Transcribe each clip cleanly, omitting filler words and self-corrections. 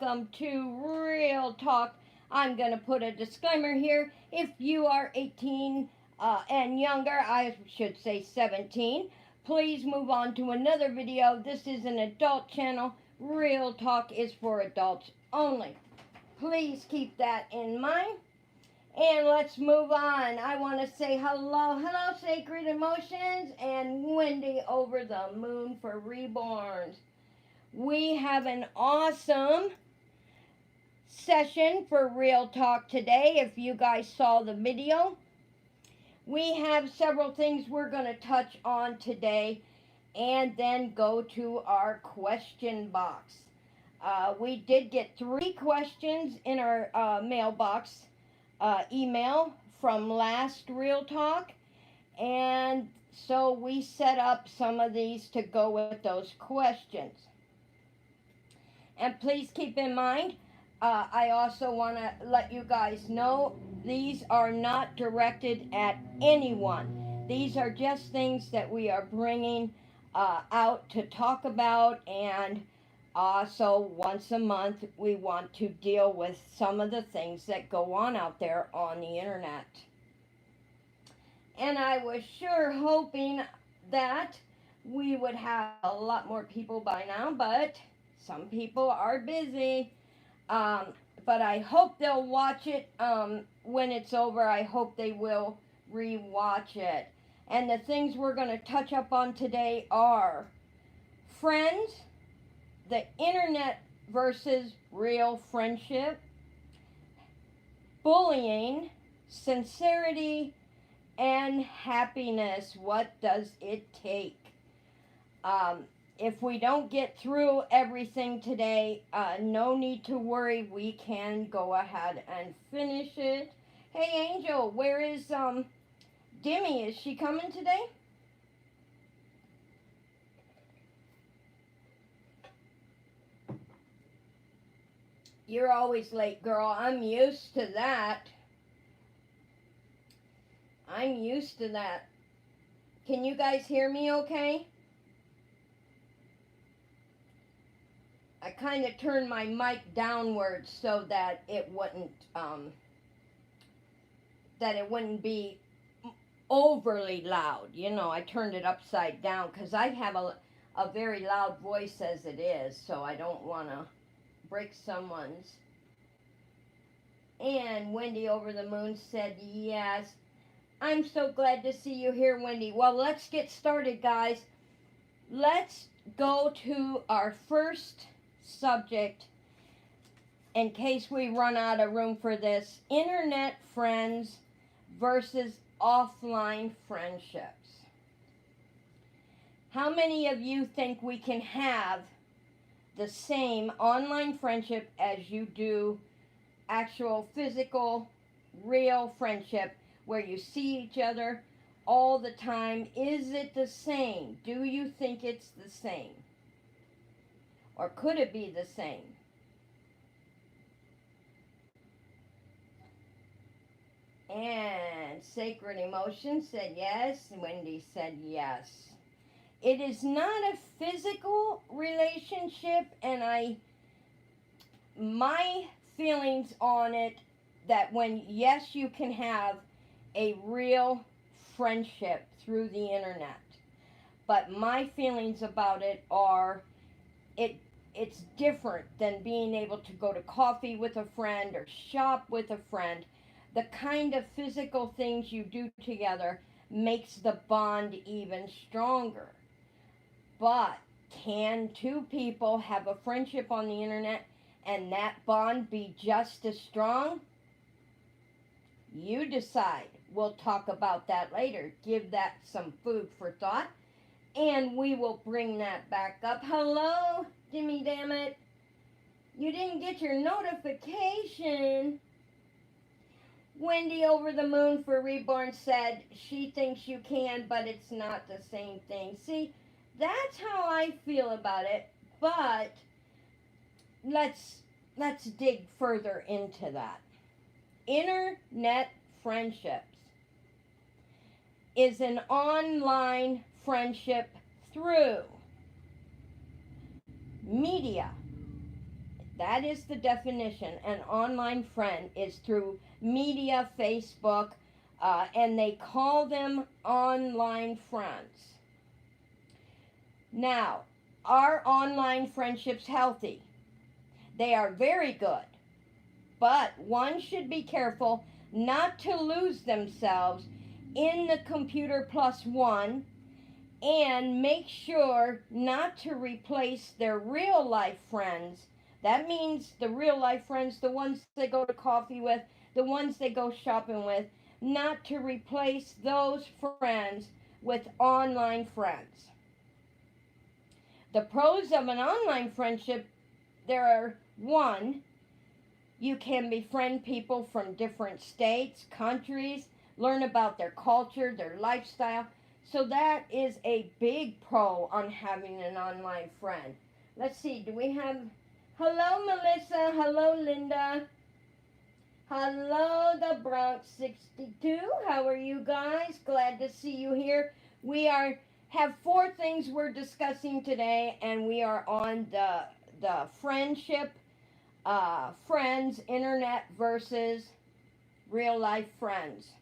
welcome to Real Talk. I'm going to put a disclaimer here. If you are 18 and younger, I should say 17, please move on to another video. This is an adult channel. Real Talk is for adults only. Please keep that in mind. And let's move on. I want to say hello, Sacred Emotions, and Wendy over the moon for Reborns. We have an awesome session for Real Talk today. If you guys saw the video, we have several things we're going to touch on today and then go to our question box. We did get 3 questions in our mailbox email from last Real Talk, and so we set up some of these to go with those questions. And please keep in mind, I also want to let you guys know these are not directed at anyone. These are just things that we are bringing out to talk about, and so once a month we want to deal with some of the things that go on out there on the internet. And I was sure hoping that we would have a lot more people by now, but some people are busy. But I hope they'll watch it when it's over. I hope they will re-watch it. And the things we're going to touch up on today are friends, the internet versus real friendship, bullying, sincerity, and happiness. What does it take? If we don't get through everything today, no need to worry. We can go ahead and finish it. Hey, Angel, where is Dimmy? Is she coming today? You're always late, girl. I'm used to that. I'm used to that. Can you guys hear me okay? I kind of turned my mic downwards so that it wouldn't be overly loud. You know, I turned it upside down because I have a very loud voice as it is, so I don't want to break someone's. And Wendy over the moon said yes. I'm so glad to see you here, Wendy. Well, let's get started, guys. Let's go to our first subject in case we run out of room for this. Internet friends versus offline friendships. How many of you think we can have the same online friendship as you do actual physical real friendship where you see each other all the time? Is it the same? Do you think it's the same? Or could it be the same? And Sacred Emotion said yes. Wendy said yes. It is not a physical relationship, and my feelings on it that when, yes, you can have a real friendship through the internet, but my feelings about it are it's different than being able to go to coffee with a friend or shop with a friend. The kind of physical things you do together makes the bond even stronger. But can 2 people have a friendship on the internet and that bond be just as strong? You decide. We'll talk about that later. Give that some food for thought. And we will bring that back up. Hello, Jimmy, damn it. You didn't get your notification. Wendy over the moon for Reborn said she thinks you can, but it's not the same thing. See, that's how I feel about it, but let's dig further into that. Internet friendships is an online friendship through media. That is the definition. An online friend is through media, Facebook, and they call them online friends. Now, are online friendships healthy? They are very good, but one should be careful not to lose themselves in the computer plus one, and make sure not to replace their real life friends. That means the real life friends, the ones they go to coffee with, the ones they go shopping with, not to replace those friends with online friends. The pros of an online friendship, there are: one, you can befriend people from different states, countries, learn about their culture, their lifestyle. So that is a big pro on having an online friend. Let's see, do we have... Hello, Melissa. Hello, Linda. Hello, the Bronx 62. How are you guys? Glad to see you here. We have 4 things we're discussing today, and we are on the friendship, friends, internet versus real life friends.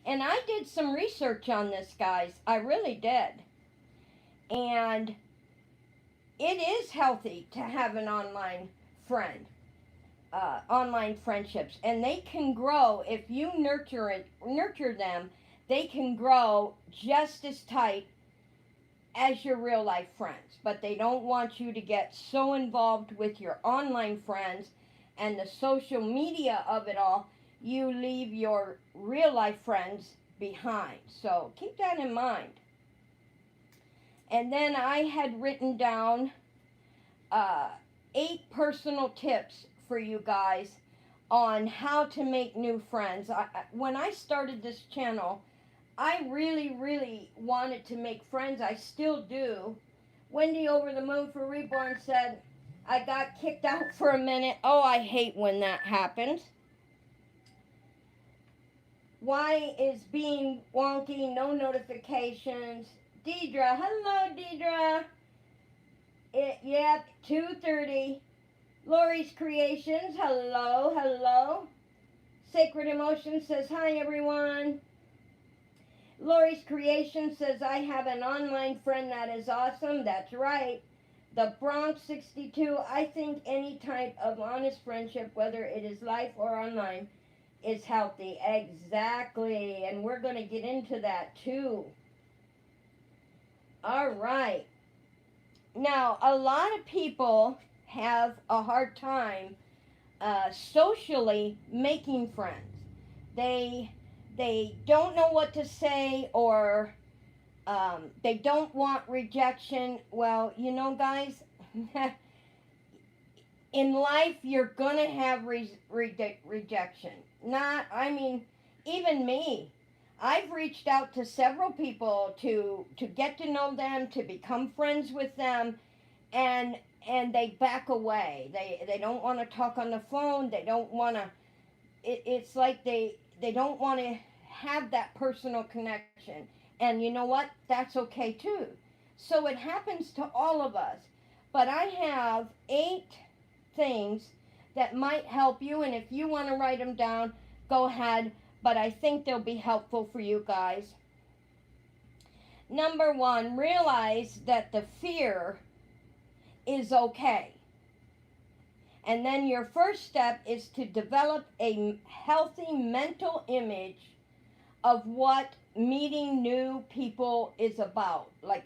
And I did some research on this, guys. I really did. And it is healthy to have an online friend, online friendships. And they can grow, if you nurture them, they can grow just as tight as your real life friends. But they don't want you to get so involved with your online friends and the social media of it all, you leave your real life friends behind. So keep that in mind. And then I had written down 8 personal tips for you guys on how to make new friends. When I started this channel, I really wanted to make friends. I still do. Wendy Over the Moon for Reborn said, I got kicked out for a minute. Oh, I hate when that happens. Why is being wonky? No notifications. Deidre, hello Deidre. Yep, 2:30. Lori's Creations, hello. Sacred Emotion says, hi everyone. Lori's Creation says, I have an online friend that is awesome. That's right. The Bronx 62, I think any type of honest friendship, whether it is live or online, is healthy. Exactly. And we're going to get into that too. All right. Now, a lot of people have a hard time socially making friends. They don't know what to say, or they don't want rejection. Well, you know, guys, in life, you're going to have rejection. Even me. I've reached out to several people to get to know them, to become friends with them, and they back away. They don't want to talk on the phone. They don't want to, it's like they don't want to have that personal connection. And you know what? That's okay too. So it happens to all of us. But I have 8 things that might help you, and if you want to write them down, go ahead, but I think they'll be helpful for you guys. Number 1, realize that the fear is okay. And then your first step is to develop a healthy mental image of what meeting new people is about. Like,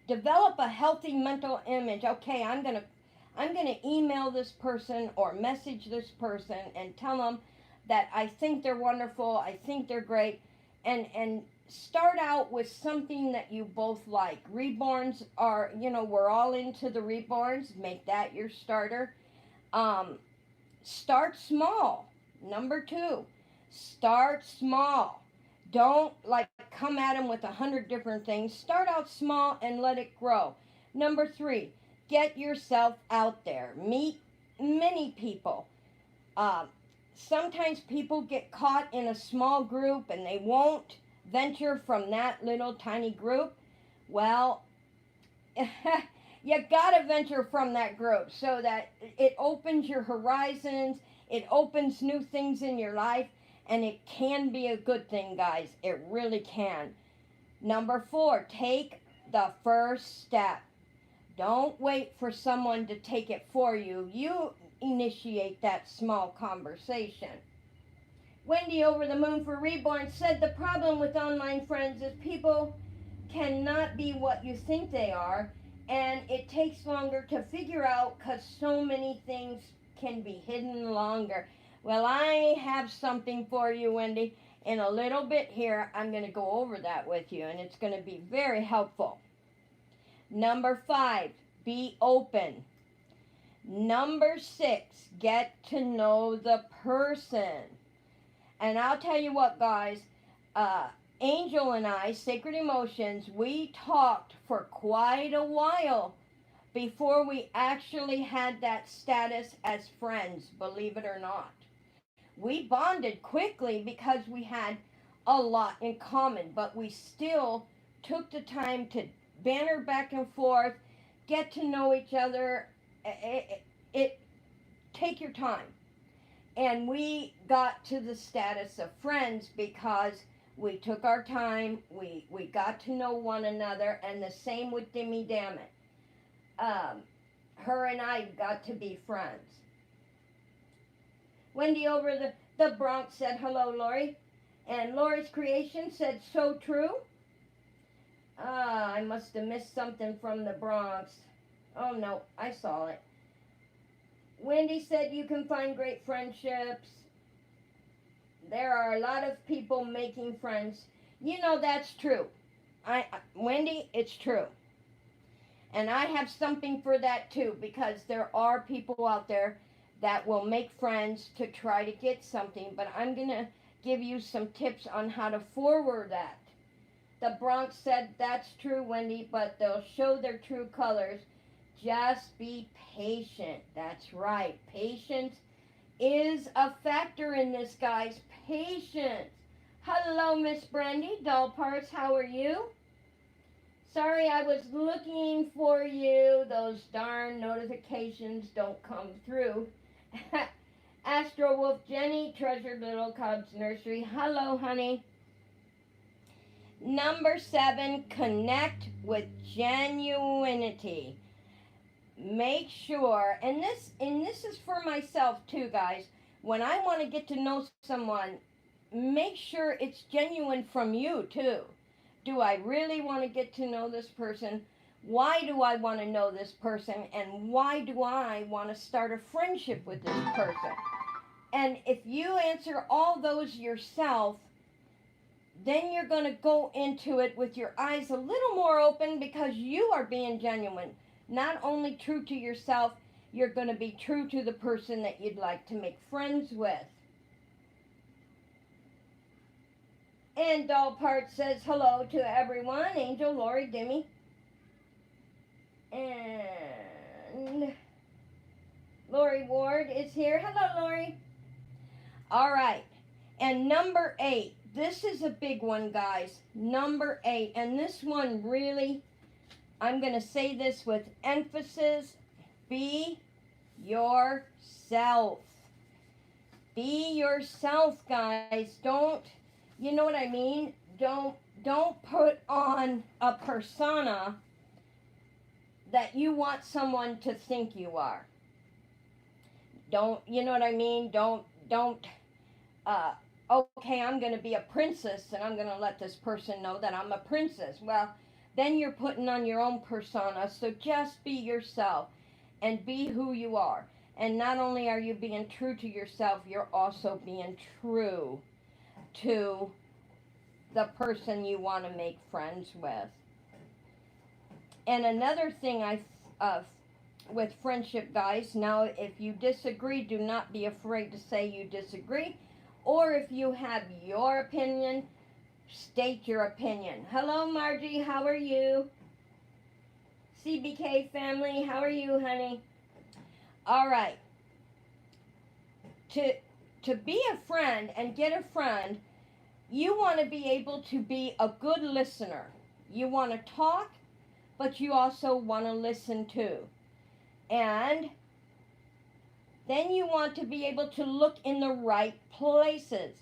develop a healthy mental image. Okay, I'm gonna email this person or message this person and tell them that I think they're wonderful, I think they're great, and start out with something that you both like. Reborns are, we're all into the Reborns. Make that your starter. Start small. Number 2, start small. Don't come at them with 100 different things. Start out small and let it grow. Number 3, get yourself out there. Meet many people. Sometimes people get caught in a small group and they won't venture from that little tiny group. Well, You gotta venture from that group so that it opens your horizons, it opens new things in your life, and it can be a good thing, guys. It really can. Number 4, take the first step. Don't wait for someone to take it for you. You initiate that small conversation. Wendy over the moon for Reborn said the problem with online friends is people cannot be what you think they are, and it takes longer to figure out because so many things can be hidden longer. Well, I have something for you, Wendy. In a little bit here, I'm going to go over that with you, and it's going to be very helpful. Number 5, be open. Number 6, get to know the person. And I'll tell you what, guys, Angel and I, Sacred Emotions, we talked for quite a while before we actually had that status as friends, believe it or not. We bonded quickly because we had a lot in common, but we still took the time to banter back and forth, get to know each other. Take your time. And we got to the status of friends because we took our time, we got to know one another, and the same with Dimmy Dammit. Her and I got to be friends. Wendy over the Bronx said, hello, Lori. And Lori's Creation said, so true. I must have missed something from the Bronx. Oh, no, I saw it. Wendy said you can find great friendships. There are a lot of people making friends. You know, that's true. Wendy, it's true. And I have something for that too, because there are people out there that will make friends to try to get something, but I'm going to give you some tips on how to forward that. The Bronx said, that's true, Wendy, but they'll show their true colors. Just be patient. That's right. Patience is a factor in this, guys. Patience. Hello, Miss Brandy. Doll Parts, how are you? Sorry, I was looking for you. Those darn notifications don't come through. Astro Wolf Jenny, Treasured Little Cubs Nursery. Hello, honey. Number 7, connect with genuinity. Make sure, and this is for myself too, guys. When I want to get to know someone, make sure it's genuine from you too. Do I really want to get to know this person? Why do I want to know this person? And why do I want to start a friendship with this person? And if you answer all those yourself, then you're going to go into it with your eyes a little more open because you are being genuine. Not only true to yourself, you're going to be true to the person that you'd like to make friends with. And Doll Part says hello to everyone. Angel, Lori, Dimmy. And Lori Ward is here. Hello, Lori. All right. And number 8. This is a big one, guys. Number 8. And this one really, I'm going to say this with emphasis. Be yourself. Be yourself, guys. Don't, you know what I mean? Don't put on a persona that you want someone to think you are. Don't, you know what I mean? Don't, okay, I'm going to be a princess and I'm going to let this person know that I'm a princess. Well, then you're putting on your own persona. So just be yourself and be who you are. And not only are you being true to yourself, you're also being true to the person you want to make friends with. And another thing with friendship, guys, now if you disagree, do not be afraid to say you disagree. Or if you have your opinion, state your opinion. Hello, Margie, how are you? CBK family, how are you, honey? All right. To be a friend and get a friend, you want to be able to be a good listener. You want to talk, but you also want to listen too. And then you want to be able to look in the right places.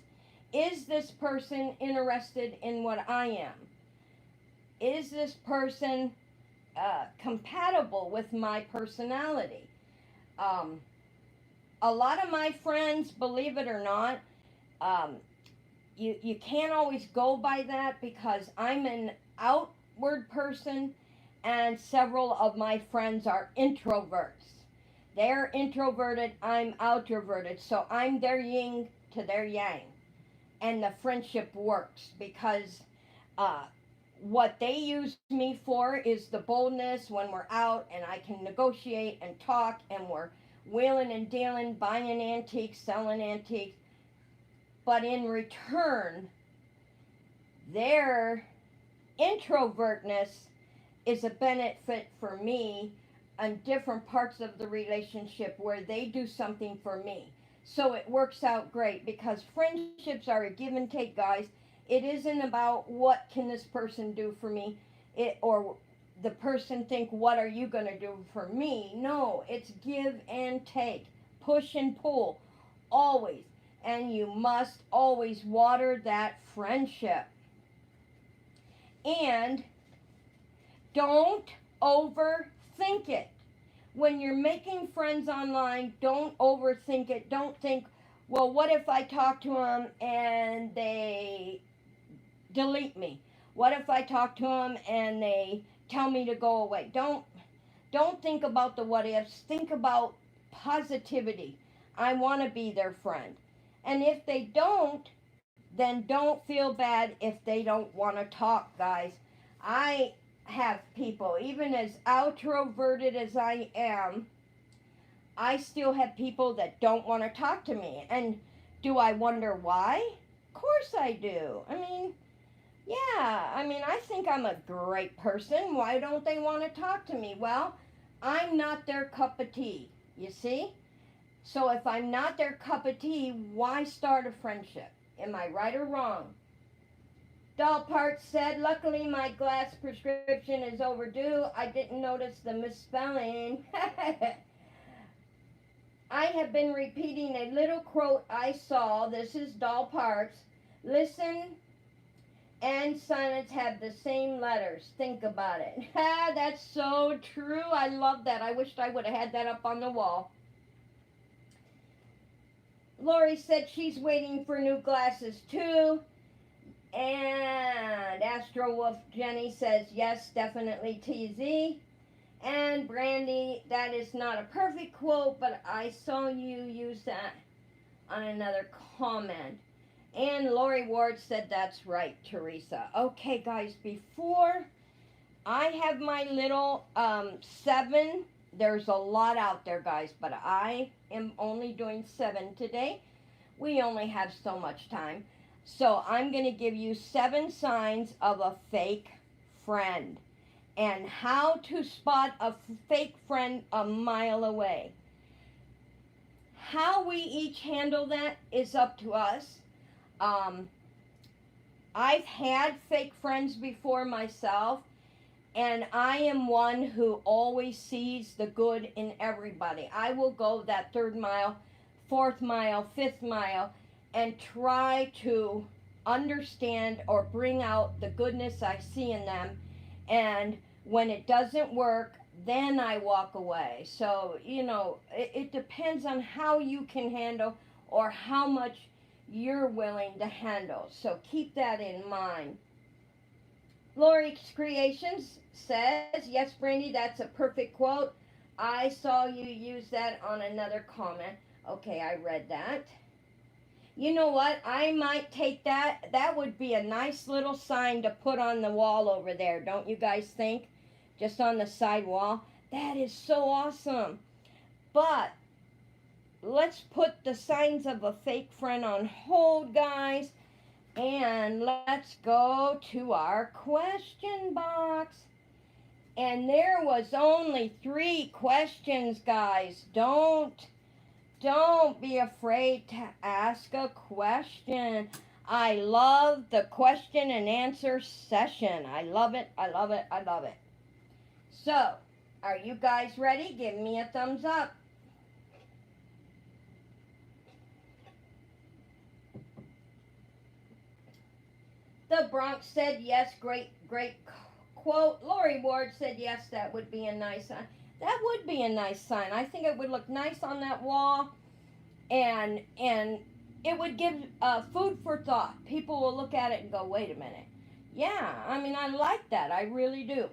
Is this person interested in what I am? Is this person compatible with my personality? Um, a lot of my friends, believe it or not, um, you can't always go by that because I'm an outward person and several of my friends are introverts. They're introverted, I'm outroverted. So I'm their yin to their yang. And the friendship works because uh, what they use me for is the boldness when we're out and I can negotiate and talk and we're wheeling and dealing, buying antiques, selling antiques. But in return, their introvertness is a benefit for me on different parts of the relationship where they do something for me. So it works out great because friendships are a give and take, guys. It isn't about what can this person do for me, or the person think what are you going to do for me. No, it's give and take, push and pull, always. And you must always water that friendship. And don't overthink it. When you're making friends online, don't overthink it. Don't think, well, what if I talk to them and they delete me? What if I talk to them and they tell me to go away? Don't think about the what ifs. Think about positivity. I want to be their friend. And if they don't, then don't feel bad if they don't want to talk, guys. I have people, even as outroverted as I am, I still have people that don't want to talk to me. And do I wonder why? Of course I do. I think I'm a great person. Why don't they want to talk to me? Well, I'm not their cup of tea, you see? So if I'm not their cup of tea, why start a friendship? Am I right or wrong? Doll Parts said, luckily my glass prescription is overdue. I didn't notice the misspelling. I have been repeating a little quote I saw. This is Doll Parts. Listen and silence have the same letters. Think about it. That's so true. I love that. I wished I would have had that up on the wall. Lori said she's waiting for new glasses too. And Astro Wolf Jenny says, yes, definitely TZ. And Brandy, that is not a perfect quote, but I saw you use that on another comment. And Lori Ward said, that's right, Teresa. Okay, guys, before I have my little 7, there's a lot out there, guys, but I am only doing 7 today. We only have so much time. So I'm going to give you 7 signs of a fake friend and how to spot a fake friend a mile away. How we each handle that is up to us. I've had fake friends before myself, and I am one who always sees the good in everybody. I will go that 3rd mile, 4th mile, 5th mile, and try to understand or bring out the goodness I see in them. And when it doesn't work, then I walk away. So, it depends on how you can handle or how much you're willing to handle. So keep that in mind. Lori's Creations says, yes, Brandy, that's a perfect quote. I saw you use that on another comment. Okay, I read that. You know what? I might take that. That would be a nice little sign to put on the wall over there. Don't you guys think? Just on the side wall. That is so awesome. But let's put the signs of a fake friend on hold, guys. And let's go to our question box. And there was only 3 questions, guys. Don't be afraid to ask a question. I love the question and answer session. I love it. I love it. I love it. So, are you guys ready? Give me a thumbs up. The Bronx said yes, great quote. Lori Ward said yes, that would be a nice sign. That would be a nice sign. I think it would look nice on that wall, and it would give food for thought. People will look at it and go, wait a minute. Yeah, I mean, I like that. I really do.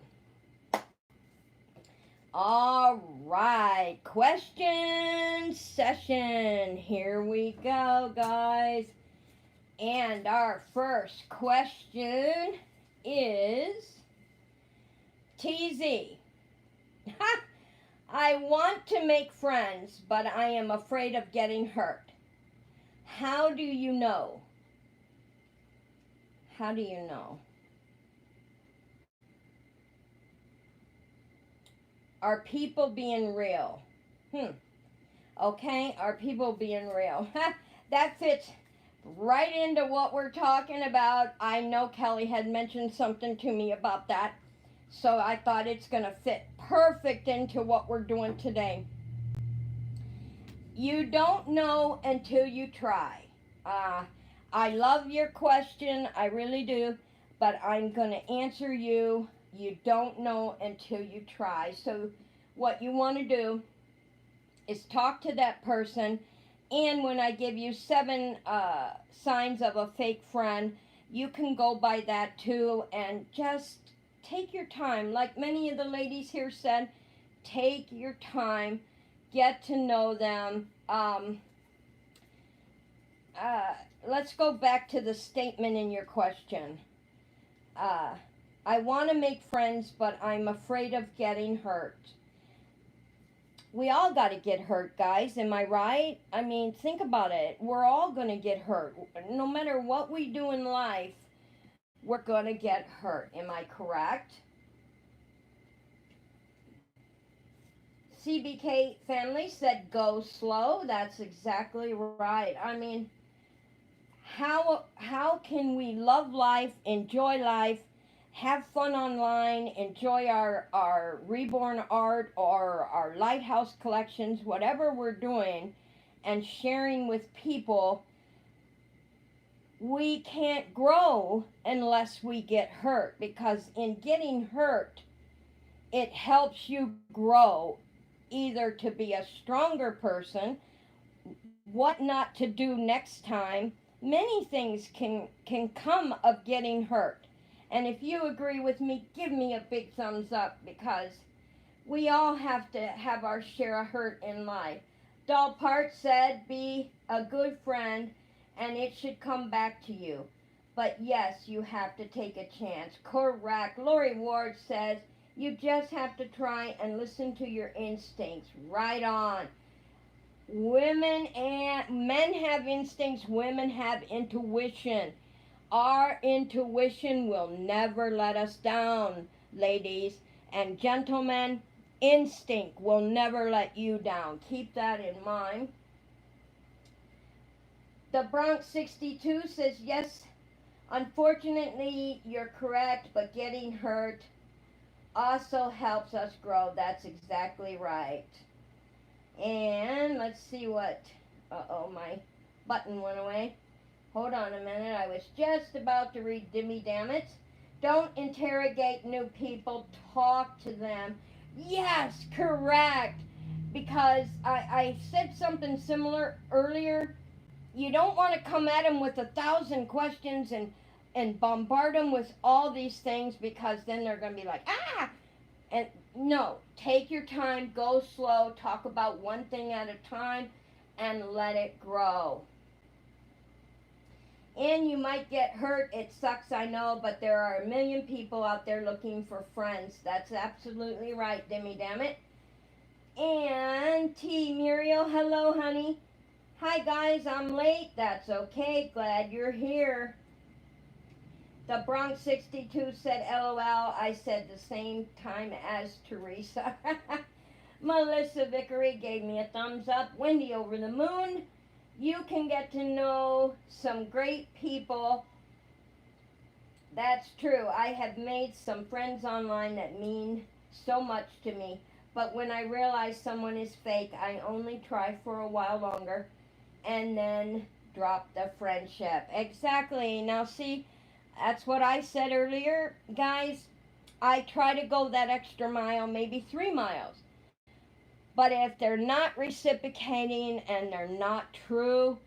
All right, question session. Here we go, guys. And our first question is TZ. I want to make friends, but I am afraid of getting hurt. How do you know? How do you know? Are people being real? Okay, are people being real? That fits right into what we're talking about. I know Kelly had mentioned something to me about that, so I thought it's going to fit perfect into what we're doing today. You don't know until you try. I love your question, I really do, but I'm going to answer you. You don't know until you try. So what you want to do is talk to that person, and when I give you 7 signs of a fake friend, you can go by that too, and just take your time. Like many of the ladies here said, take your time, get to know them. Let's go back to the statement in your question. I want to make friends, but I'm afraid of getting hurt. We all got to get hurt, guys. Am I right? I mean, think about it. We're all going to get hurt. No matter what we do in life, we're going to get hurt. Am I correct? CBK family said go slow. That's exactly right. I mean, how can we love life, enjoy life, have fun online, enjoy our Reborn art or our lighthouse collections, whatever we're doing, and sharing with people? We can't grow unless we get hurt, because in getting hurt, it helps you grow, either to be a stronger person, what not to do next time. Many things can come of getting hurt. And if you agree with me, give me a big thumbs up, because we all have to have our share of hurt in life. Doll Part said, be a good friend and it should come back to you. But yes, you have to take a chance. Correct. Lori Ward says, you just have to try and listen to your instincts. Right on. Women and men have instincts, women have intuition. Our intuition will never let us down, ladies and gentlemen. Instinct will never let you down. Keep that in mind. The Bronx 62 says, yes, unfortunately, you're correct, but getting hurt also helps us grow. That's exactly right. And let's see what, my button went away. Hold on a minute, I was just about to read Dimmy Dammit. Don't interrogate new people, talk to them. Yes, correct. Because I said something similar earlier. You don't want to come at them with 1,000 questions and bombard them with all these things, because then they're going to be like, ah! And no, take your time, go slow, talk about one thing at a time, and let it grow. And you might get hurt. It sucks, I know, but there are a million people out there looking for friends. That's absolutely right, Dimmy Dammit. And T. Muriel, hello, honey. Hi, guys, I'm late. That's okay. Glad you're here. The Bronx 62 said, LOL. I said the same time as Teresa. Melissa Vickery gave me a thumbs up. Wendy over the moon. You can get to know some great people. That's true. I have made some friends online that mean so much to me. But when I realize someone is fake, I only try for a while longer and then drop the friendship. Exactly. Now, see, that's what I said earlier, guys. I try to go that extra mile, maybe 3 miles. But if they're not reciprocating and they're not true,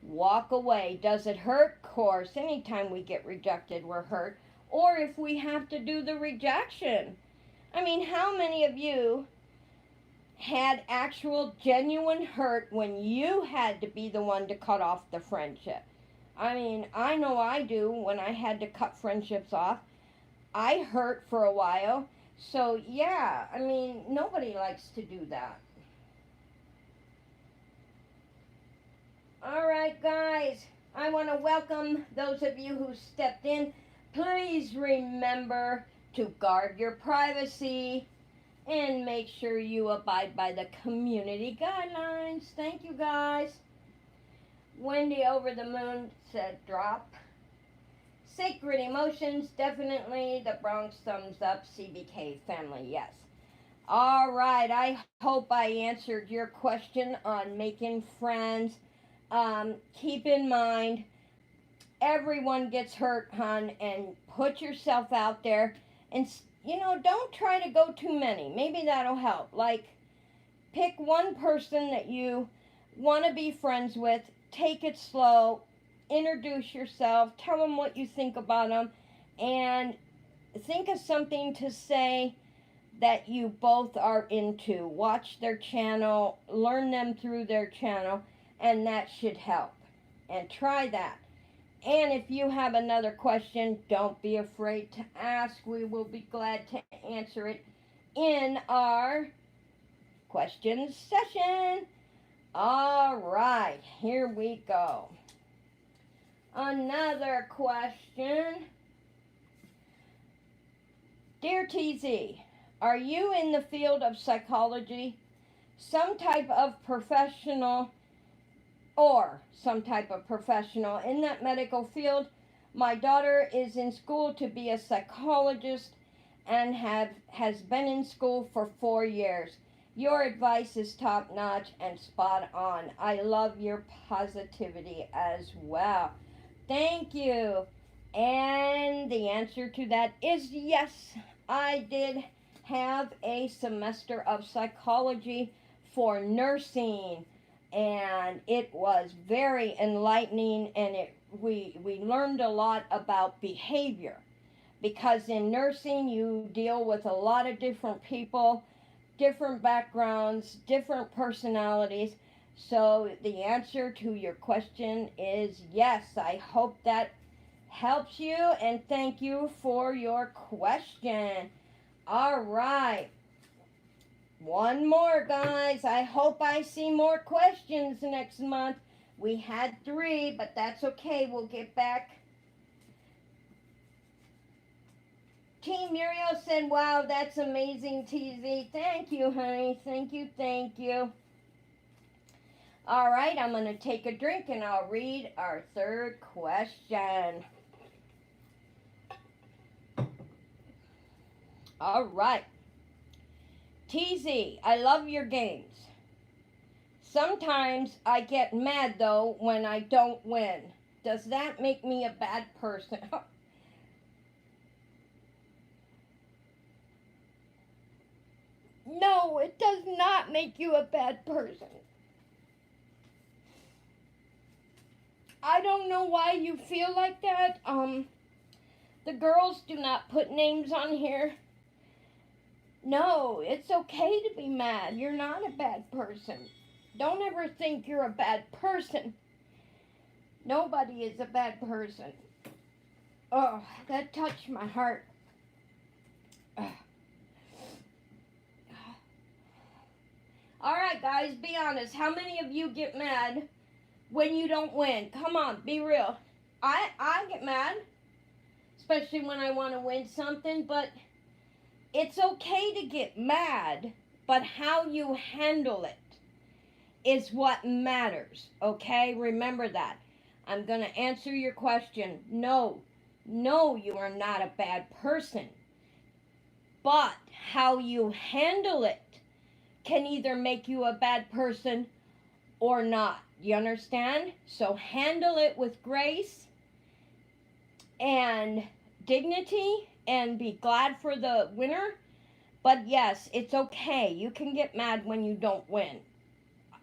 walk away. Does it hurt? Of course. Anytime we get rejected, we're hurt. Or if we have to do the rejection. I mean, how many of you had actual genuine hurt when you had to be the one to cut off the friendship? I mean, I know I do when I had to cut friendships off. I hurt for a while. So, yeah, I mean, nobody likes to do that. All right, guys, I want to welcome those of you who stepped in. Please remember to guard your privacy and make sure you abide by the community guidelines. Thank you, guys. Wendy Over the Moon said drop. Sacred Emotions, definitely. The Bronx thumbs up. CBK family, yes. All right, I hope I answered your question on making friends. Keep in mind, everyone gets hurt, hon, and put yourself out there. And, don't try to go too many. Maybe that'll help. Like, pick one person that you want to be friends with. Take it slow. Introduce yourself. Tell them what you think about them. And think of something to say that you both are into. Watch their channel. Learn them through their channel. And that should help. And try that. And if you have another question, don't be afraid to ask. We will be glad to answer it in our questions session. All right, here we go. Another question. Dear TZ, are you in the field of psychology? Some type of professional in that medical field? My daughter is in school to be a psychologist and has been in school for 4 years. Your advice is top notch and spot on. I love your positivity as well. Thank you. And the answer to that is yes. I did have a semester of psychology for nursing, and it was very enlightening, and we learned a lot about behavior, because in nursing you deal with a lot of different people, different backgrounds, different personalities. So the answer to your question is yes. I hope that helps you, and thank you for your question. All right. One more, guys. I hope I see more questions next month. We had 3, but that's okay. We'll get back. Team Muriel said, wow, that's amazing, TZ. Thank you, honey. Thank you, thank you. All right, I'm going to take a drink and I'll read our 3rd question. All right. TZ, I love your games. Sometimes I get mad, though, when I don't win. Does that make me a bad person? No, it does not make you a bad person. I don't know why you feel like that. The girls do not put names on here. No, it's okay to be mad. You're not a bad person. Don't ever think you're a bad person. Nobody is a bad person. Oh, that touched my heart. All right, guys, be honest. How many of you get mad when you don't win? Come on, be real. I get mad, especially when I want to win something, but it's okay to get mad, but how you handle it is what matters, okay? Remember that. I'm going to answer your question. No, you are not a bad person. But how you handle it can either make you a bad person or not. You understand? So handle it with grace and dignity and be glad for the winner. But yes, it's okay. You can get mad when you don't win.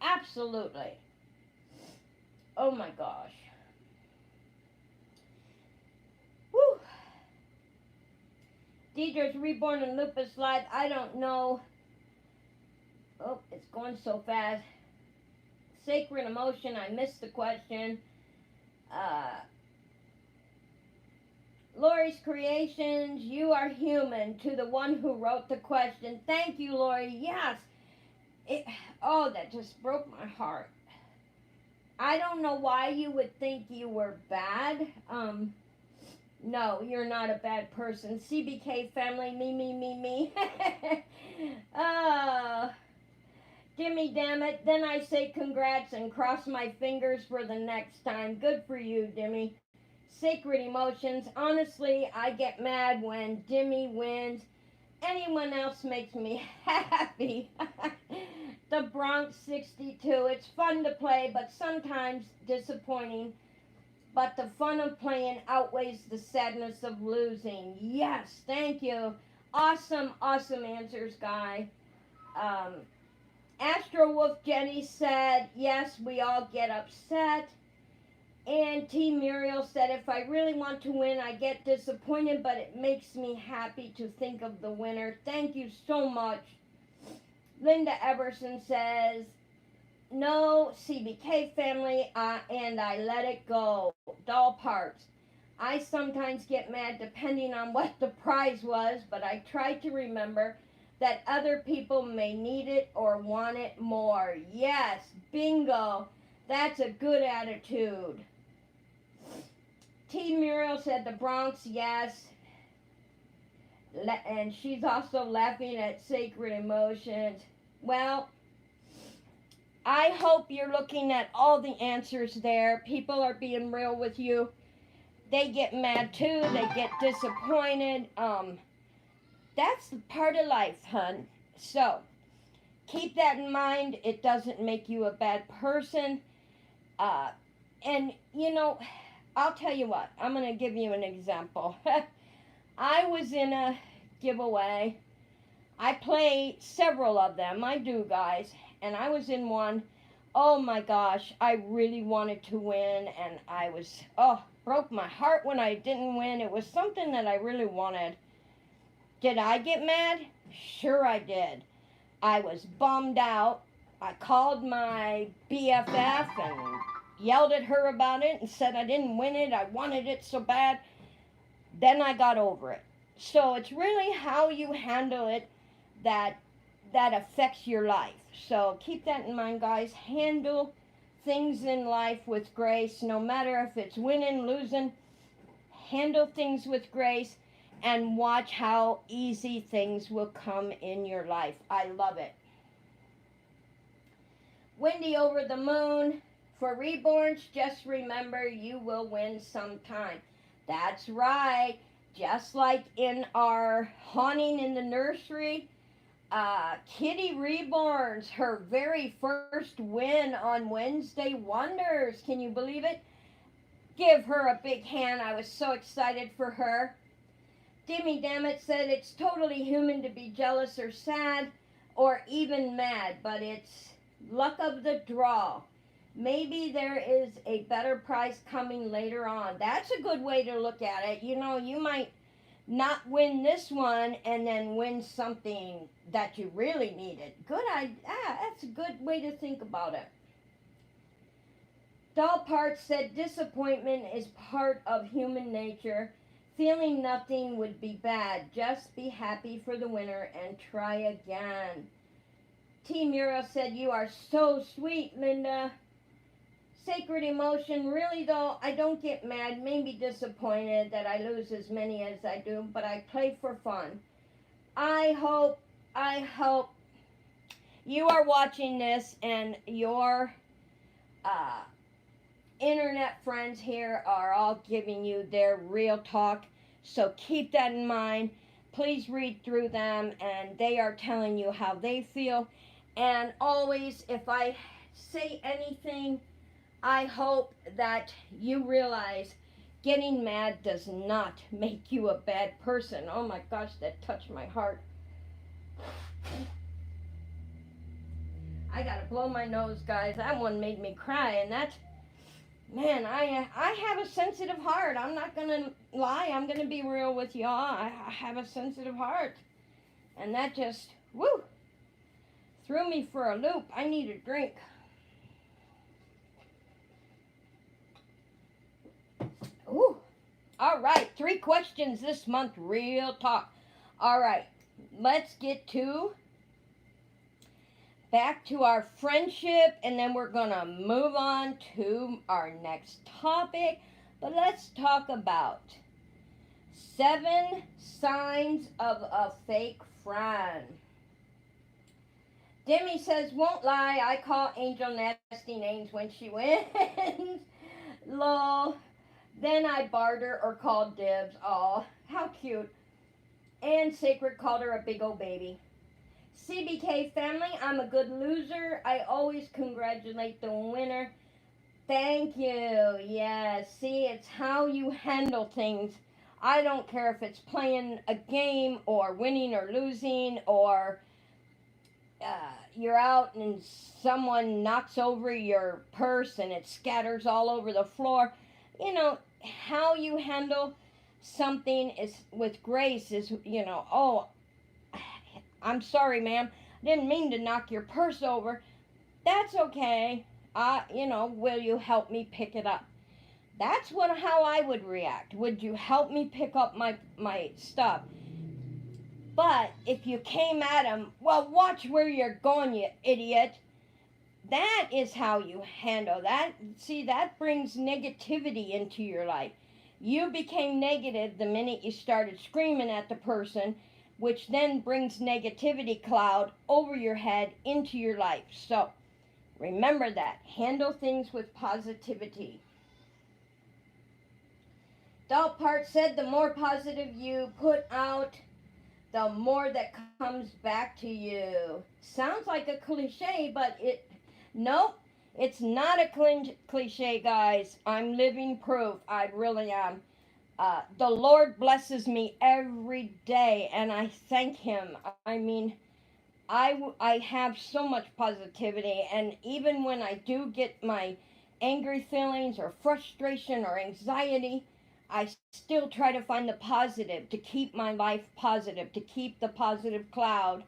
Absolutely. Oh my gosh. Woo. Deidre's Reborn and Lupus Live. I don't know. Oh, it's going so fast. Sacred Emotion. I missed the question. Lori's Creations. You are human. To the one who wrote the question. Thank you, Lori. Yes. That just broke my heart. I don't know why you would think you were bad. No, you're not a bad person. CBK family, me. Dimmy, damn it. Then I say congrats and cross my fingers for the next time. Good for you, Dimmy. Sacred Emotions. Honestly, I get mad when Dimmy wins. Anyone else makes me happy. The Bronx 62. It's fun to play, but sometimes disappointing. But the fun of playing outweighs the sadness of losing. Yes, thank you. Awesome answers, Guy. Astro Wolf Jenny said, yes, we all get upset. And T. Muriel said, if I really want to win, I get disappointed, but it makes me happy to think of the winner. Thank you so much. Linda Everson says, no, CBK family, and I let it go. Doll parts. I sometimes get mad depending on what the prize was, but I try to remember that other people may need it or want it more. Yes, bingo. That's a good attitude. T. Muriel said the Bronx, yes. And she's also laughing at Sacred Emotions. Well, I hope you're looking at all the answers there. People are being real with you. They get mad too. They get disappointed. That's part of life, hun. So, keep that in mind. It doesn't make you a bad person. And, I'll tell you what. I'm going to give you an example. I was in a giveaway. I play several of them. I do, guys. And I was in one. Oh, my gosh. I really wanted to win. And I was, broke my heart when I didn't win. It was something that I really wanted. Did I get mad? Sure I did. I was bummed out. I called my BFF and yelled at her about it and said I didn't win it. I wanted it so bad. Then I got over it. So it's really how you handle it that affects your life. So keep that in mind, guys. Handle things in life with grace, no matter if it's winning, losing. Handle things with grace. And watch how easy things will come in your life. I love it. Wendy over the moon. For Reborns, just remember you will win sometime. That's right. Just like in our haunting in the nursery, Kitty Reborns, her very first win on Wednesday Wonders. Can you believe it? Give her a big hand. I was so excited for her. Dimmy Dammit said it's totally human to be jealous or sad or even mad, but it's luck of the draw. Maybe there is a better prize coming later on. That's a good way to look at it. You might not win this one and then win something that you really needed. That's a good way to think about it. Doll Parts said disappointment is part of human nature. Feeling nothing would be bad. Just be happy for the winner and try again. T. Muriel said, you are so sweet, Linda. Sacred Emotion, really though, I don't get mad, maybe disappointed that I lose as many as I do, but I play for fun. I hope you are watching this and your internet friends here are all giving you their real talk. So keep that in mind. please read through them, and they are telling you how they feel. And always, if I say anything, I hope that you realize getting mad does not make you a bad person. Oh my gosh, that touched my heart. I gotta blow my nose, guys. That one made me cry, and that's, man, I have a sensitive heart. I'm not gonna lie. I'm gonna be real with y'all. I have a sensitive heart, and that just, woo, threw me for a loop. I need a drink. Ooh. All right, 3 questions this month, real talk. All right, let's get back to our friendship, and then we're gonna move on to our next topic. But let's talk about 7 signs of a fake friend. Demi says, won't lie, I call Angel nasty names when she wins. Lol. Then I barter or call dibs. Aw, how cute. And Sacred called her a big old baby. CBK family, I'm a good loser. I always congratulate the winner. Thank you. Yes, see, it's how you handle things. I don't care if it's playing a game or winning or losing, or you're out and someone knocks over your purse and it scatters all over the floor. You know, how you handle something is with grace is, oh, I'm sorry, ma'am. I didn't mean to knock your purse over. That's okay. Will you help me pick it up? That's how I would react. Would you help me pick up my stuff? But if you came at him, well, watch where you're going, you idiot. That is how you handle that. See, that brings negativity into your life. You became negative the minute you started screaming at the person, which then brings negativity cloud over your head into your life. So remember that. Handle things with positivity. Adult Part said the more positive you put out, the more that comes back to you. Sounds like a cliche, but nope, it's not a cliche, guys. I'm living proof. I really am. The Lord blesses me every day, and I thank Him. I mean, I have so much positivity, and even when I do get my angry feelings or frustration or anxiety, I still try to find the positive, to keep my life positive, to keep the positive cloud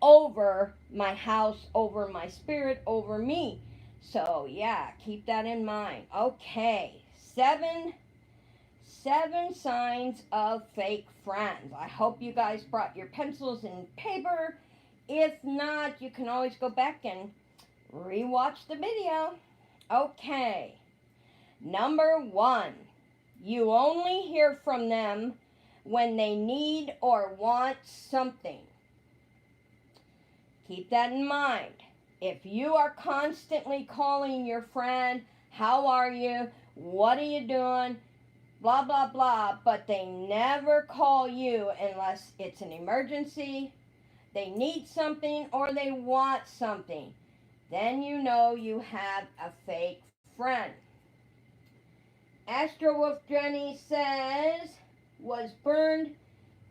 over my house, over my spirit, over me. So yeah, keep that in mind. Okay, 7 signs of fake friends. I hope you guys brought your pencils and paper. If not, you can always go back and rewatch the video. Okay, number 1, you only hear from them when they need or want something. Keep that in mind. If you are constantly calling your friend, how are you, what are you doing, blah, blah, blah, but they never call you unless it's an emergency, they need something, or they want something, then you know you have a fake friend. Astro Wolf Jenny says, was burned,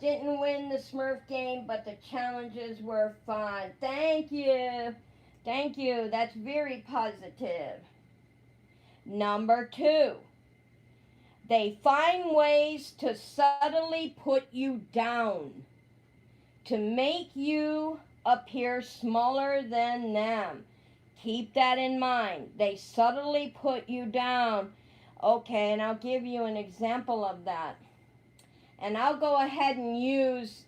didn't win the Smurf game, but the challenges were fun. Thank you. Thank you. That's very positive. Number 2, they find ways to subtly put you down, to make you appear smaller than them. Keep that in mind. They subtly put you down. Okay, and I'll give you an example of that. And I'll go ahead and use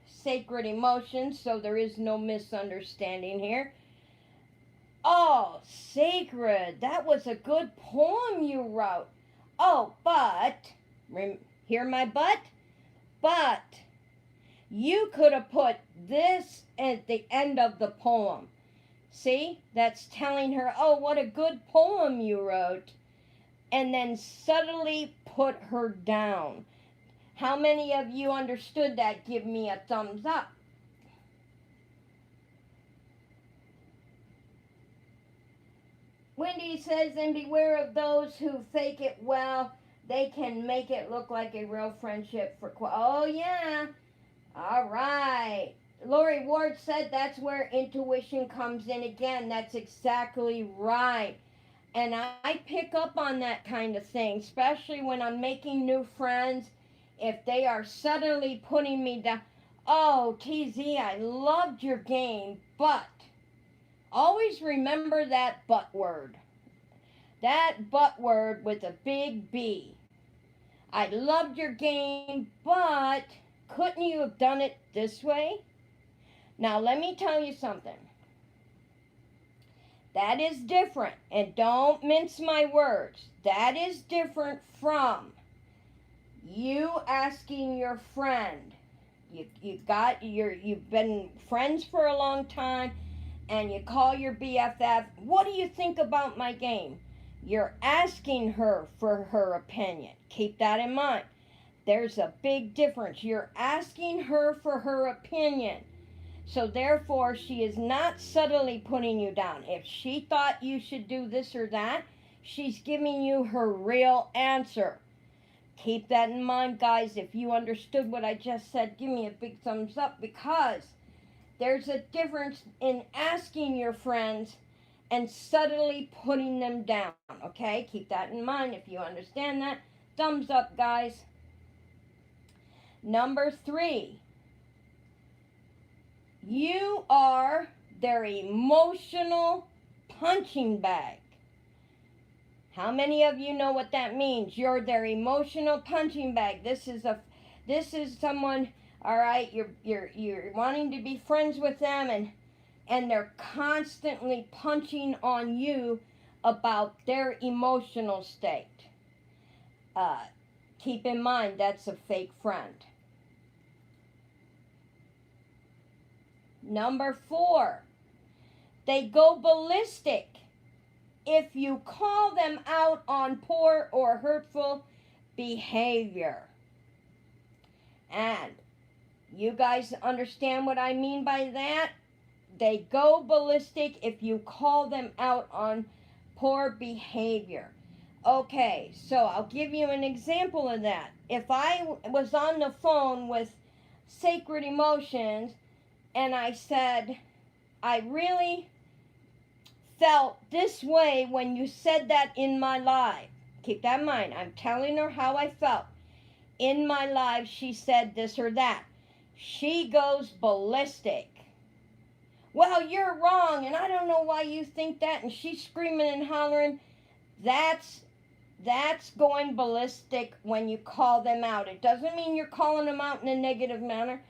sacred emotions so there is no misunderstanding here. Oh, Sacred, that was a good poem you wrote. Oh, but, hear my but? But, you could have put this at the end of the poem. See, that's telling her, oh, what a good poem you wrote. And then subtly put her down. How many of you understood that? Give me a thumbs up. Wendy says, and beware of those who fake it well. They can make it look like a real friendship for oh yeah. All right. Lori Ward said that's where intuition comes in again. That's exactly right. And I pick up on that kind of thing, especially when I'm making new friends. If they are suddenly putting me down, oh, TZ, I loved your game, but always remember that but word. That but word with a big B. I loved your game, but couldn't you have done it this way? Now, let me tell you something. That is different, and don't mince my words. That is different from you asking your friend. You've been friends for a long time, and you call your BFF. What do you think about my game? You're asking her for her opinion. Keep that in mind. There's a big difference. You're asking her for her opinion. So therefore, she is not subtly putting you down. If she thought you should do this or that, she's giving you her real answer. Keep that in mind, guys. If you understood what I just said, give me a big thumbs up, because there's a difference in asking your friends and subtly putting them down. Okay? Keep that in mind. If you understand that, thumbs up, guys. Number 3. You are their emotional punching bag. How many of you know what that means? You're their emotional punching bag. This is someone, all right, you're wanting to be friends with them, and they're constantly punching on you about their emotional state. Keep in mind, that's a fake friend. Number 4, they go ballistic if you call them out on poor or hurtful behavior. And you guys understand what I mean by that? They go ballistic if you call them out on poor behavior. Okay, so I'll give you an example of that. If I was on the phone with Sacred Emotions and I said, I really felt this way when you said that in my live. Keep that in mind. I'm telling her how I felt. In my live, she said this or that. She goes ballistic. Well, you're wrong, and I don't know why you think that. And she's screaming and hollering. That's going ballistic when you call them out. It doesn't mean you're calling them out in a negative manner.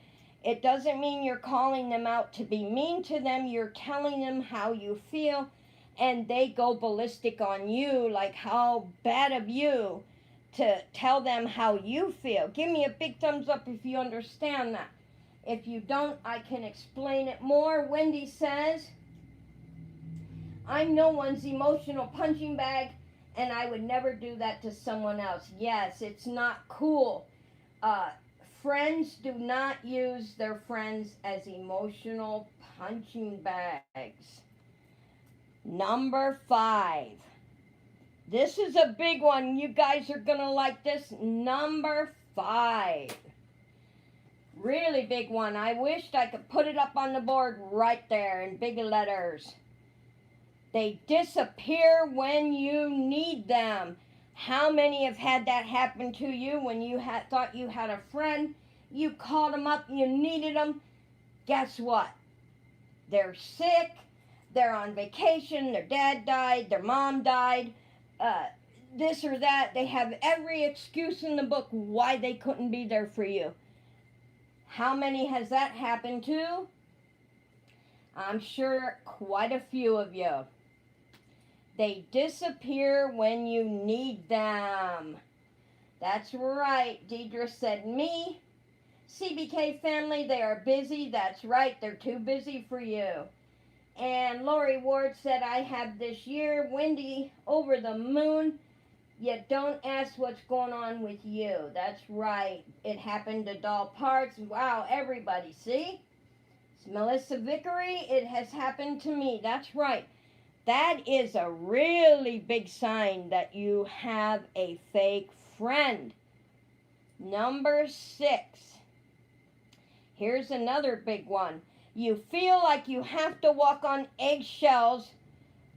It doesn't mean you're calling them out to be mean to them. You're telling them how you feel, and they go ballistic on you, like how bad of you to tell them how you feel. Give me a big thumbs up if you understand that. If you don't, I can explain it more. Wendy says, I'm no one's emotional punching bag, and I would never do that to someone else. Yes, it's not cool. Friends do not use their friends as emotional punching bags. Number 5. This is a big one. You guys are going to like this. Number 5. Really big one. I wished I could put it up on the board right there in big letters. They disappear when you need them. How many have had that happen to you when you thought you had a friend? You called them up, you needed them. Guess what? They're sick. They're on vacation. Their dad died. Their mom died. This or that. They have every excuse in the book why they couldn't be there for you. How many has that happened to? I'm sure quite a few of you. They disappear when you need them. That's right. Deidre said, me. CBK family, they are busy. That's right. They're too busy for you. And Lori Ward said, I have this year. Wendy, over the moon. You don't ask what's going on with you. That's right. It happened to Doll Parks. Wow, everybody, see? It's Melissa Vickery. It has happened to me. That's right. That is a really big sign that you have a fake friend. Number 6. Here's another big one. You feel like you have to walk on eggshells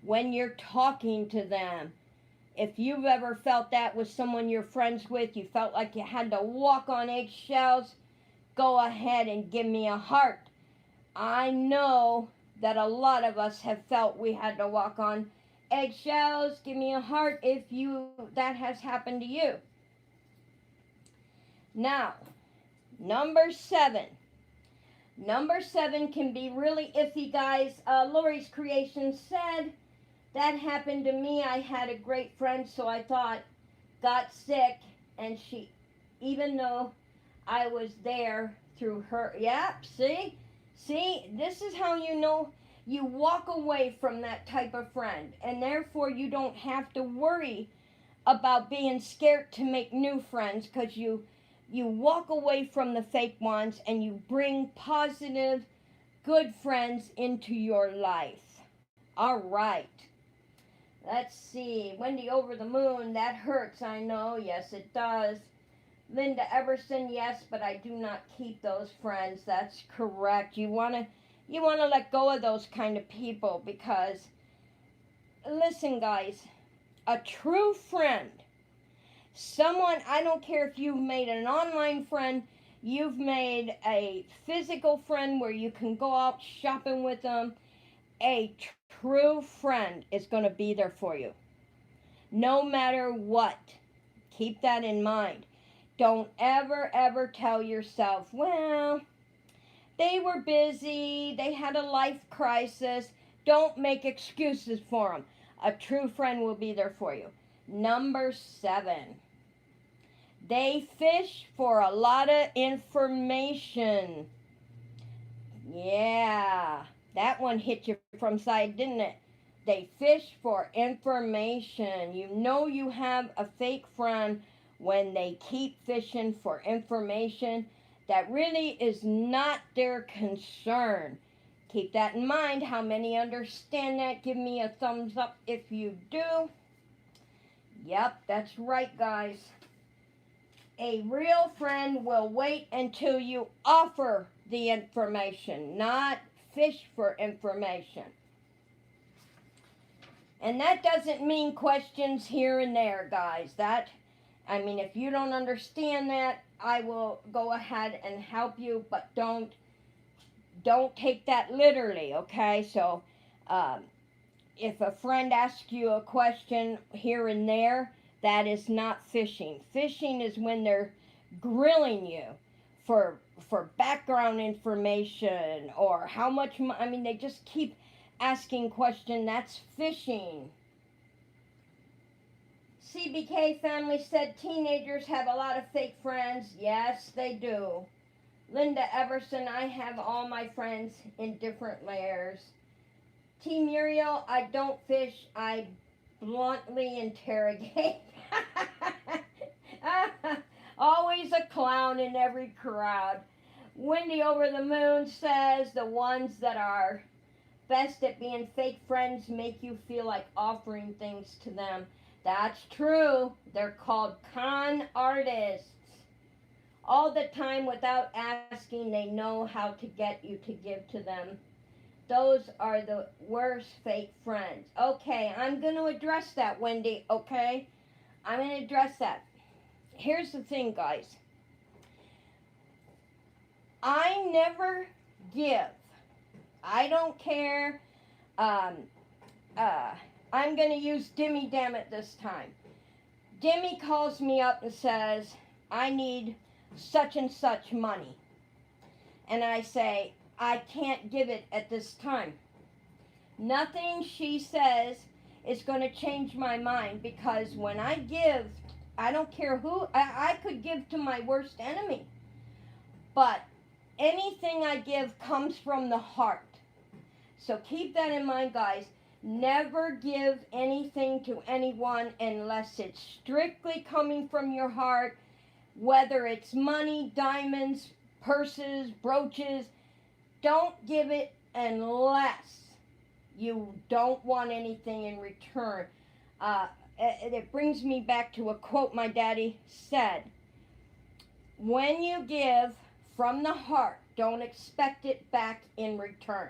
when you're talking to them. If you've ever felt that with someone you're friends with, you felt like you had to walk on eggshells, go ahead and give me a heart. I know that a lot of us have felt we had to walk on eggshells. Give me a heart if that has happened to you. Now, number 7. Number 7 can be really iffy, guys. Lori's Creation said, that happened to me. I had a great friend, so I thought, got sick, and she, even though I was there through her, see, this is how you know you walk away from that type of friend, and therefore you don't have to worry about being scared to make new friends, because you walk away from the fake ones and you bring positive, good friends into your life. All right. Let's see. Wendy Over the Moon, that hurts, I know. Yes, it does. Linda Everson, yes, but I do not keep those friends. That's correct. You want to let go of those kind of people because, listen, guys, a true friend, someone, I don't care if you've made an online friend, you've made a physical friend where you can go out shopping with them, a true friend is going to be there for you. No matter what. Keep that in mind. Don't ever tell yourself, well, they were busy, they had a life crisis. Don't make excuses for them. A true friend will be there for you. Number 7. They fish for a lot of information. Yeah. That one hit you from side, didn't it? They fish for information. You know you have a fake friend when they keep fishing for information that really is not their concern. Keep that in mind. How many understand that? Give me a thumbs up if you do. Yep, that's right, guys. A real friend will wait until you offer the information, not fish for information. And that doesn't mean questions here and there, guys. If you don't understand that, I will go ahead and help you, but don't take that literally, okay? So, if a friend asks you a question here and there, that is not fishing. Fishing is when they're grilling you for background information or how much they just keep asking questions. That's fishing. CBK family said teenagers have a lot of fake friends. Yes, they do. Linda Everson, I have all my friends in different layers. T. Muriel, I don't fish, I bluntly interrogate. Always a clown in every crowd. Wendy Over the Moon says the ones that are best at being fake friends make you feel like offering things to them. That's true. They're called con artists. All the time without asking, they know how to get you to give to them. Those are the worst fake friends. Okay, I'm going to address that, Wendy, okay? I'm going to address that. Here's the thing, guys. I never give. I don't care. I'm going to use Dimmy Dammit this time. Dimmy calls me up and says, I need such and such money. And I say, I can't give it at this time. Nothing she says is going to change my mind, because when I give, I don't care who, I could give to my worst enemy. But anything I give comes from the heart. So keep that in mind, guys. Never give anything to anyone unless it's strictly coming from your heart, whether it's money, diamonds, purses, brooches. Don't give it unless you don't want anything in return. It brings me back to a quote my daddy said. When you give from the heart, don't expect it back in return.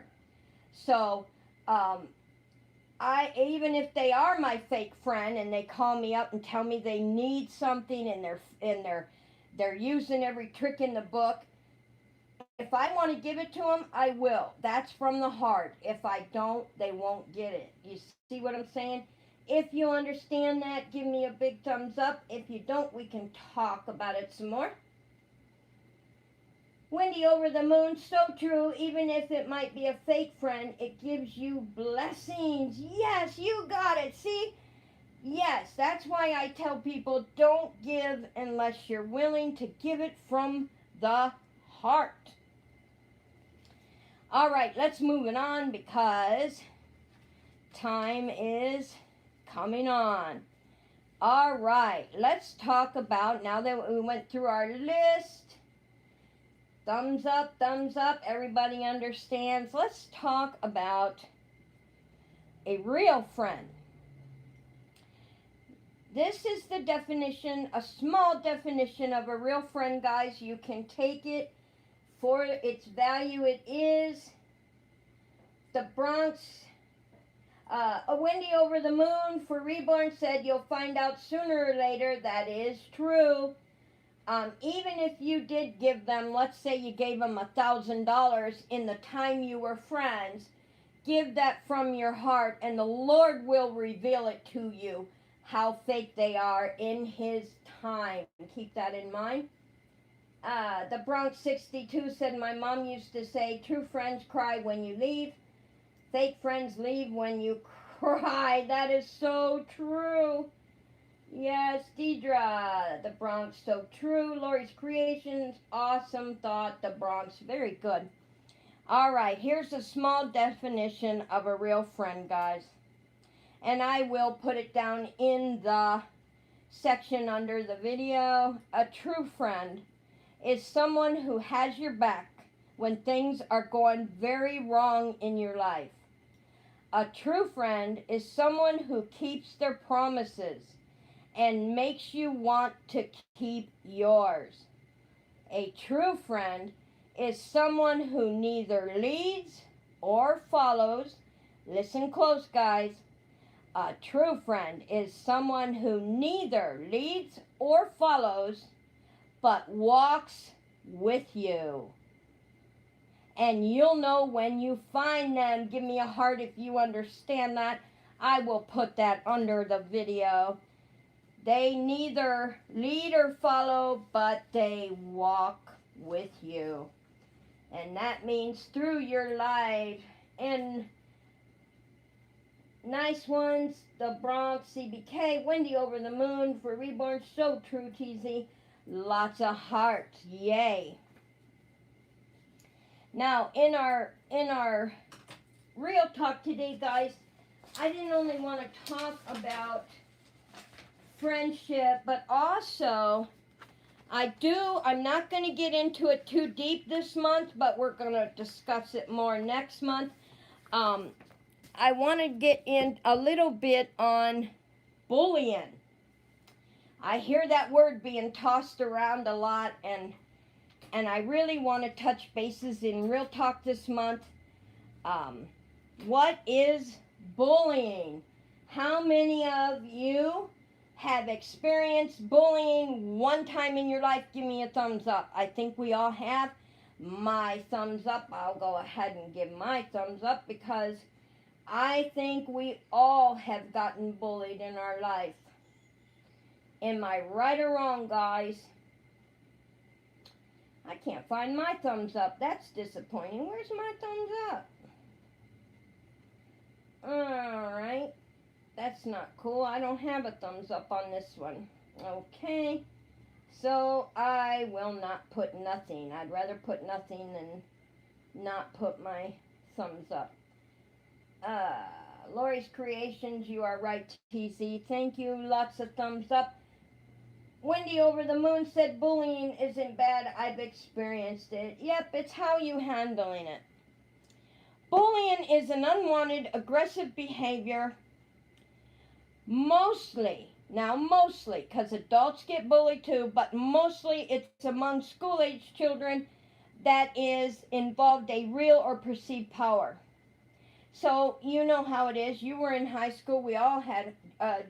So, even if they are my fake friend and they call me up and tell me they need something and they're using every trick in the book, if I want to give it to them, I will. That's from the heart. If I don't, they won't get it. You see what I'm saying? If you understand that, give me a big thumbs up. If you don't, we can talk about it some more. Wendy over the moon, so true. Even if it might be a fake friend, it gives you blessings. Yes, you got it. See? Yes, that's why I tell people don't give unless you're willing to give it from the heart. All right, let's move it on because time is coming on. All right, let's talk about, now that we went through our list, thumbs up, everybody understands. Let's talk about a real friend. This is the definition, a small definition of a real friend, guys. You can take it for its value. It is the Bronx. A Wendy over the moon for Reborn said you'll find out sooner or later. That is true. Even if you did give them, let's say you gave them $1,000 in the time you were friends, give that from your heart and the Lord will reveal it to you how fake they are in His time. Keep that in mind. The Bronx 62 said, my mom used to say, true friends cry when you leave. Fake friends leave when you cry. That is so true. Yes, Deidre, the Bronx, so true. Lori's Creations, awesome thought, the Bronx, very good. All right, here's a small definition of a real friend, guys. And I will put it down in the section under the video. A true friend is someone who has your back when things are going very wrong in your life. A true friend is someone who keeps their promises and makes you want to keep yours. A true friend is someone who neither leads or follows. Listen close, guys. A true friend is someone who neither leads or follows, but walks with you. And you'll know when you find them. Give me a heart if you understand that. I will put that under the video. They neither lead or follow, but they walk with you. And that means through your life. And nice ones, the Bronx, CBK, Wendy over the moon for Reborn, so true, TZ. Lots of hearts, yay. Now, in our real talk today, guys, I didn't only want to talk about friendship, but also I'm not going to get into it too deep this month, but we're going to discuss it more next month. I want to get in a little bit on bullying. I hear that word being tossed around a lot, and I really want to touch bases in real talk this month. What is bullying? How many of you have experienced bullying one time in your life? Give me a thumbs up. I think we all have. My thumbs up. I'll go ahead and give my thumbs up because I think we all have gotten bullied in our life. Am I right or wrong, guys? I can't find my thumbs up. That's disappointing. Where's my thumbs up? Alright. That's not cool. I don't have a thumbs up on this one. Okay. So I will not put nothing. I'd rather put nothing than not put my thumbs up. Lori's Creations, you are right, TZ. Thank you. Lots of thumbs up. Wendy Over the Moon said bullying isn't bad. I've experienced it. Yep, it's how you handling it. Bullying is an unwanted aggressive behavior. Mostly, because adults get bullied too, but mostly it's among school-age children that is involved a real or perceived power. So you know how it is. You were in high school. We all had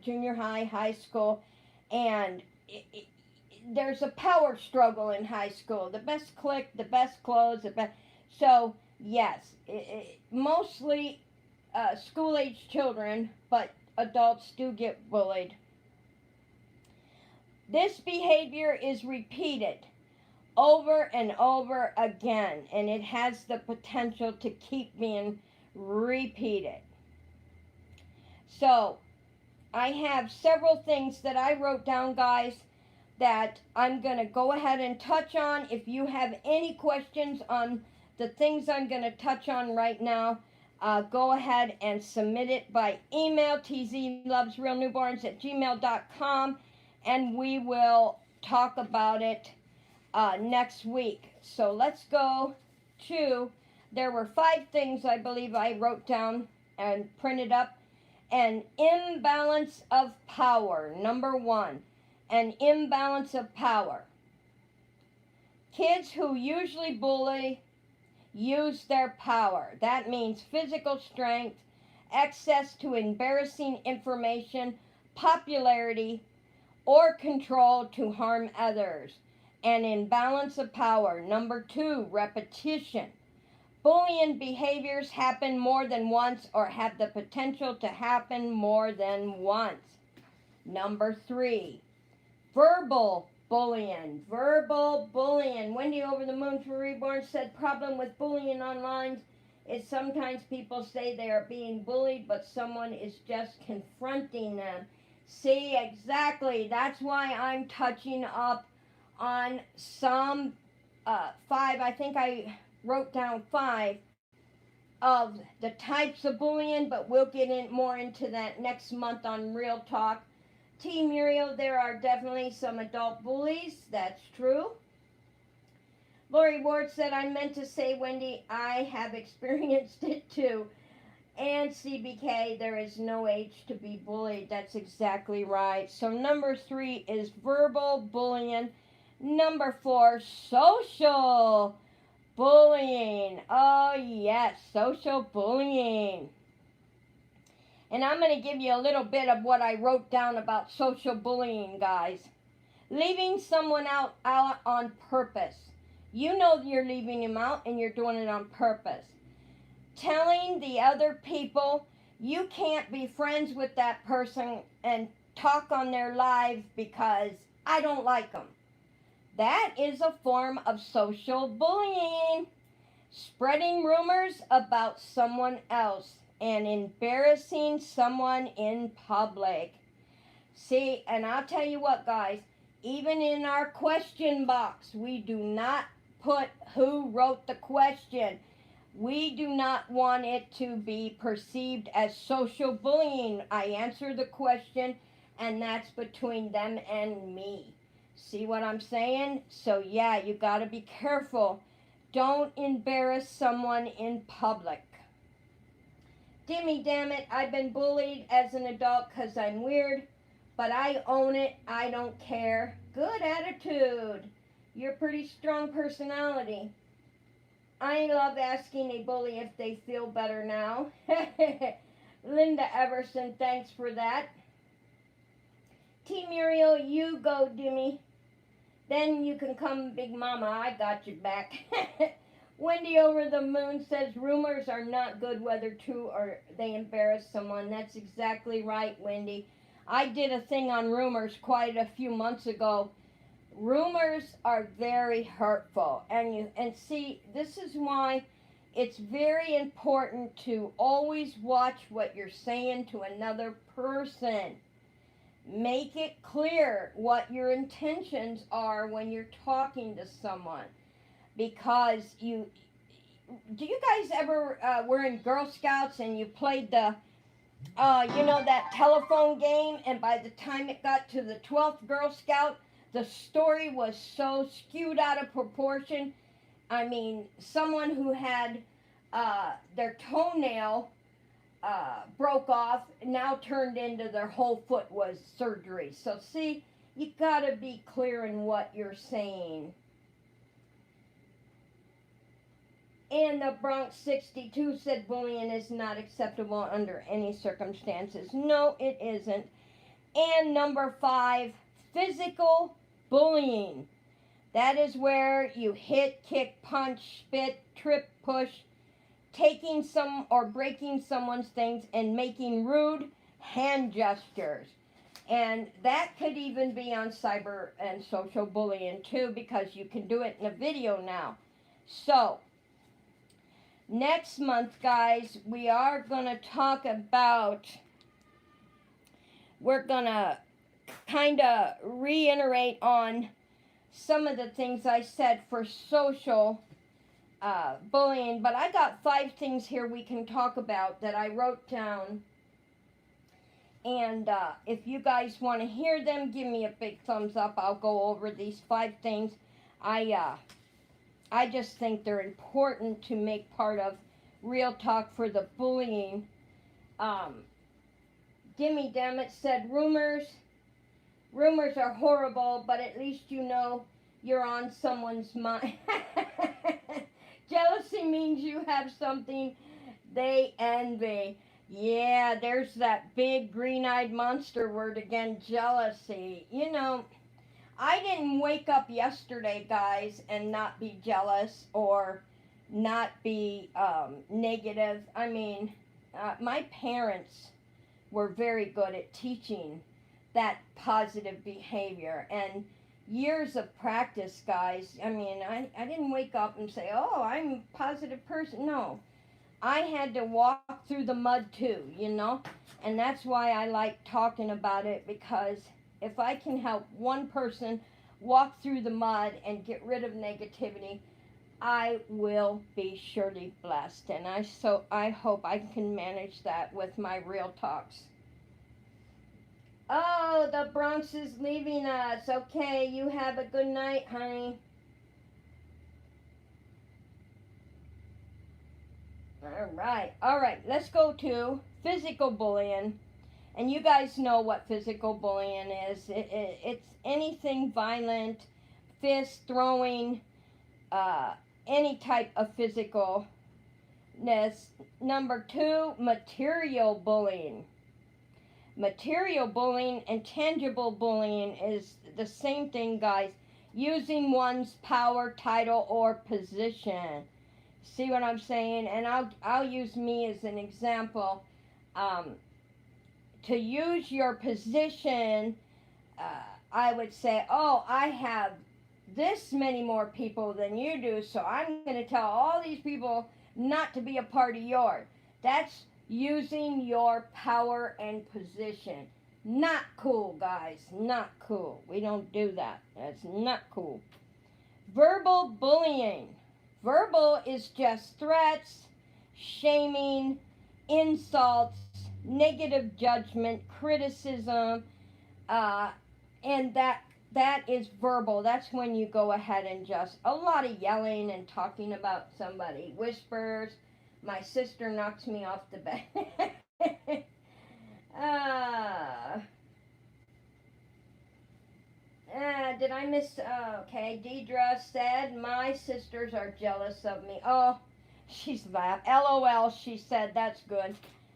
junior high, high school, and there's a power struggle in high school. The best clique, the best clothes, the best. So yes, mostly school-age children, but adults do get bullied. This behavior is repeated over and over again, and it has the potential to keep being repeated. So I have several things that I wrote down, guys, that I'm going to go ahead and touch on. If you have any questions on the things I'm going to touch on right now, go ahead and submit it by email, TZLovesRealNewborns@gmail.com, and we will talk about it next week. So let's go to, there were 5 things I believe I wrote down and printed up. An imbalance of power. Number 1, an imbalance of power. Kids who usually bully use their power. That means physical strength, access to embarrassing information, popularity, or control to harm others. An imbalance of power. Number 2, repetition. Bullying behaviors happen more than once or have the potential to happen more than once. Number 3, verbal bullying. Verbal bullying. Wendy Over the Moon for Reborn said problem with bullying online is sometimes people say they are being bullied, but someone is just confronting them. See, exactly. That's why I'm touching up on some 5. I think I wrote down 5 of the types of bullying, but we'll get in more into that next month on Real Talk. T. Muriel, there are definitely some adult bullies. That's true. Lori Ward said, I meant to say, Wendy, I have experienced it too. And CBK, there is no age to be bullied. That's exactly right. So number 3 is verbal bullying. Number 4, social bullying. Oh yes, social bullying. And I'm going to give you a little bit of what I wrote down about social bullying, guys. Leaving someone out on purpose. You know you're leaving him out and you're doing it on purpose. Telling the other people you can't be friends with that person and talk on their live because I don't like them. That is a form of social bullying. Spreading rumors about someone else and embarrassing someone in public. See, and I'll tell you what, guys, even in our question box, we do not put who wrote the question. We do not want it to be perceived as social bullying. I answer the question, and that's between them and me. See what I'm saying? So yeah, you got to be careful. Don't embarrass someone in public. Dimmy damn it, I've been bullied as an adult because I'm weird, but I own it. I don't care. Good attitude. You're a pretty strong personality. I love asking a bully if they feel better now. Linda Everson, thanks for that. T. Muriel, you go, Dimmy. Then you can come, Big Mama. I got your back. Wendy Over the Moon says rumors are not good, whether true or they embarrass someone. That's exactly right, Wendy. I did a thing on rumors quite a few months ago. Rumors are very hurtful. And see, this is why it's very important to always watch what you're saying to another person. Make it clear what your intentions are when you're talking to someone. Because do you guys ever were in Girl Scouts and you played the that telephone game, and by the time it got to the 12th Girl Scout, the story was so skewed out of proportion. I mean, someone who had their toenail broke off now turned into their whole foot was surgery. So see, you gotta be clear in what you're saying. And the Bronx 62 said bullying is not acceptable under any circumstances. No, it isn't. And number 5, physical bullying. That is where you hit, kick, punch, spit, trip, push, taking some or breaking someone's things and making rude hand gestures. And that could even be on cyber and social bullying too, because you can do it in a video now. So, next month, guys, we are going to talk about, we're going to kind of reiterate on some of the things I said for social bullying. But I got 5 things here we can talk about that I wrote down. And if you guys want to hear them, give me a big thumbs up. I'll go over these 5 things. I just think they're important to make part of Real Talk for the bullying. Gimme Dammit said, rumors are horrible, but at least you know you're on someone's mind. Jealousy means you have something they envy. Yeah, there's that big green-eyed monster word again, jealousy. I didn't wake up yesterday, guys, and not be jealous or not be negative. I mean, my parents were very good at teaching that positive behavior. And years of practice, guys. I mean, I didn't wake up and say, oh, I'm a positive person. No. I had to walk through the mud too, And that's why I like talking about it, because if I can help one person walk through the mud and get rid of negativity, I will be surely blessed. And I hope I can manage that with my Real Talks. Oh, the Bronx is leaving us. Okay, you have a good night, honey. All right, let's go to physical bullying. And you guys know what physical bullying is. It's anything violent, fist throwing, any type of physicalness. Number 2, material bullying. Material bullying and tangible bullying is the same thing, guys. Using one's power, title, or position. See what I'm saying? And I'll use me as an example. To use your position, I would say, oh, I have this many more people than you do, so I'm going to tell all these people not to be a part of yours. That's using your power and position. Not cool, guys. Not cool. We don't do that. That's not cool. Verbal bullying. Verbal is just threats, shaming, insults, negative judgment, criticism, and that is verbal. That's when you go ahead and just a lot of yelling and talking about somebody. Whispers. My sister knocks me off the bed. Did I miss? Okay, Deidre said, my sisters are jealous of me. Oh, she's laughed. LOL, she said, that's good.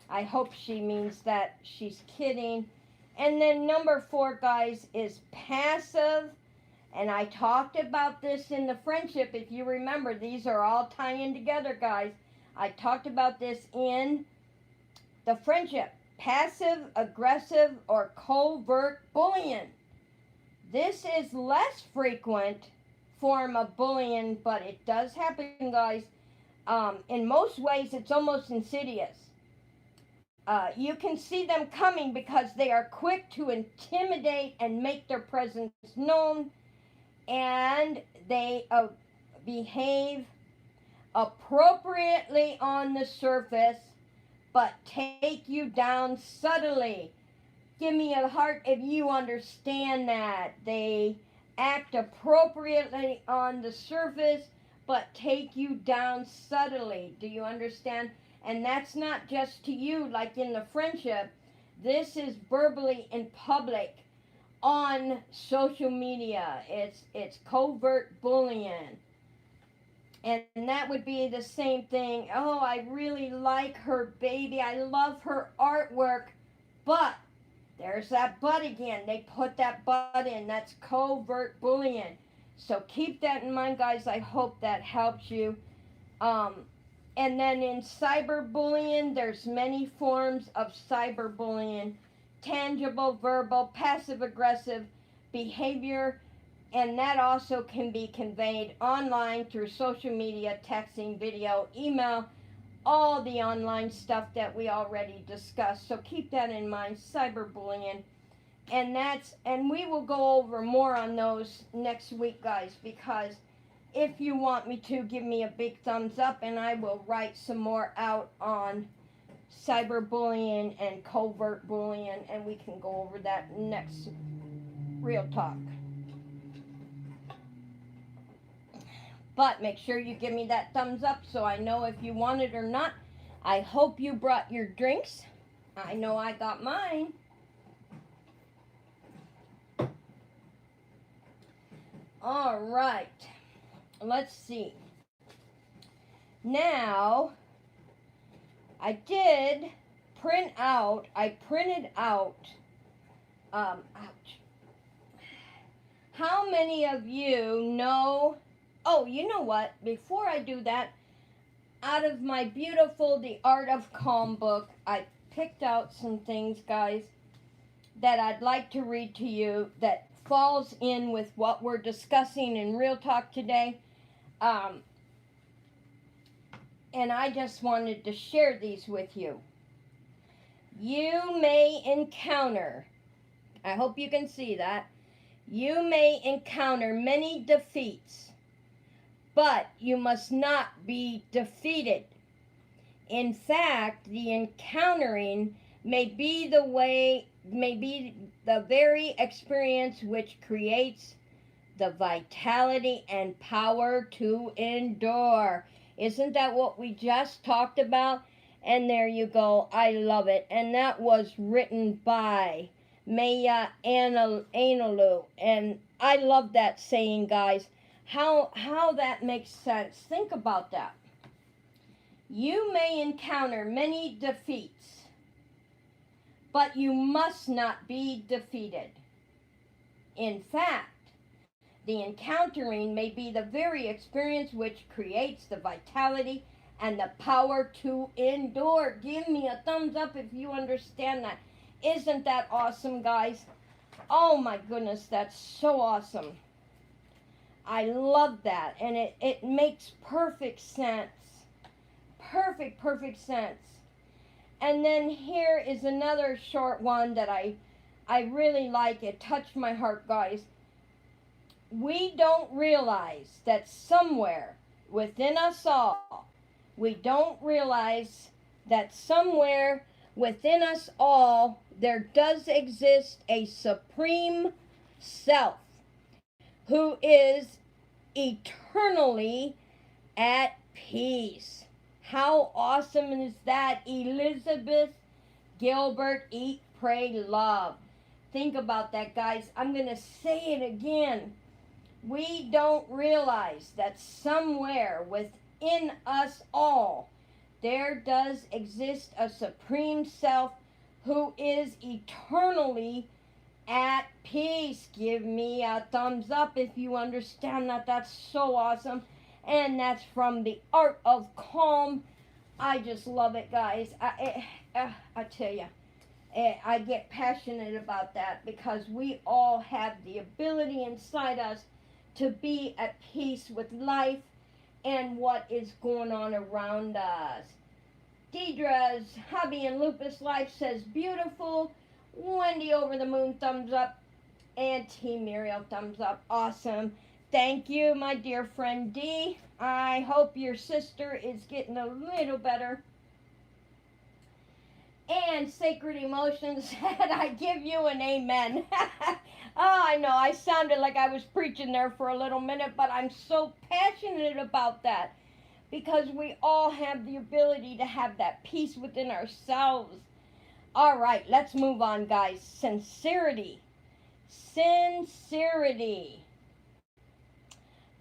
I hope she means that she's kidding. And then number 4, guys, is passive. And I talked about this in the friendship. If you remember, these are all tying together, guys. I talked about this in the friendship. Passive, aggressive, or covert bullying. This is less frequent form of bullying, but it does happen, guys. In most ways, it's almost insidious. You can see them coming because they are quick to intimidate and make their presence known, and they behave appropriately on the surface, but take you down subtly. Give me a heart if you understand that. They act appropriately on the surface, but take you down subtly. Do you understand? And that's not just to you, like in the friendship. This is verbally in public on social media. It's covert bullying. And that would be the same thing. Oh, I really like her, baby. I love her artwork. But there's that but again. They put that but in. That's covert bullying. So keep that in mind, guys. I hope that helps you. And then in cyberbullying, there's many forms of cyberbullying. Tangible, verbal, passive-aggressive behavior. And that also can be conveyed online through social media, texting, video, email, all the online stuff that we already discussed. So keep that in mind, cyberbullying. And we will go over more on those next week, guys, because if you want me to, give me a big thumbs up and I will write some more out on cyberbullying and covert bullying, and we can go over that next Real Talk. But make sure you give me that thumbs up so I know if you want it or not. I hope you brought your drinks. I know I got mine. All right. Let's see. Now, I printed out, ouch. How many of you know, oh, you know what? Before I do that, out of my beautiful The Art of Calm book, I picked out some things, guys, that I'd like to read to you that falls in with what we're discussing in Real Talk today. And I just wanted to share these with you. You may encounter, I hope you can see that, you may encounter many defeats, but you must not be defeated. In fact, the encountering may be the very experience which creates the vitality and power to endure. Isn't that what we just talked about? And there you go. I love it. And that was written by Maya Angelou. And I love that saying, guys. How that makes sense. Think about that. You may encounter many defeats, but you must not be defeated. In fact, the encountering may be the very experience which creates the vitality and the power to endure. Give me a thumbs up if you understand that. Isn't that awesome, guys? Oh my goodness, that's so awesome. I love that, and it makes perfect sense. Perfect sense. And then here is another short one that I really like. It touched my heart, guys. We don't realize that somewhere within us all, there does exist a supreme self who is eternally at peace. How awesome is that? Elizabeth Gilbert, Eat, Pray, Love. Think about that, guys. I'm going to say it again. We don't realize that somewhere within us all, there does exist a supreme self who is eternally at peace. Give me a thumbs up if you understand that. That's so awesome. And that's from The Art of Calm. I just love it, guys. I tell you, I get passionate about that because we all have the ability inside us to be at peace with life and what is going on around us. Deidre's Hobby and Lupus Life says beautiful. Wendy Over the Moon, thumbs up. And T Muriel, thumbs up. Awesome. Thank you, my dear friend Dee. I hope your sister is getting a little better. And Sacred Emotions said, I give you an amen. Oh, I know, I sounded like I was preaching there for a little minute, but I'm so passionate about that because we all have the ability to have that peace within ourselves. All right, let's move on, guys. Sincerity. Sincerity.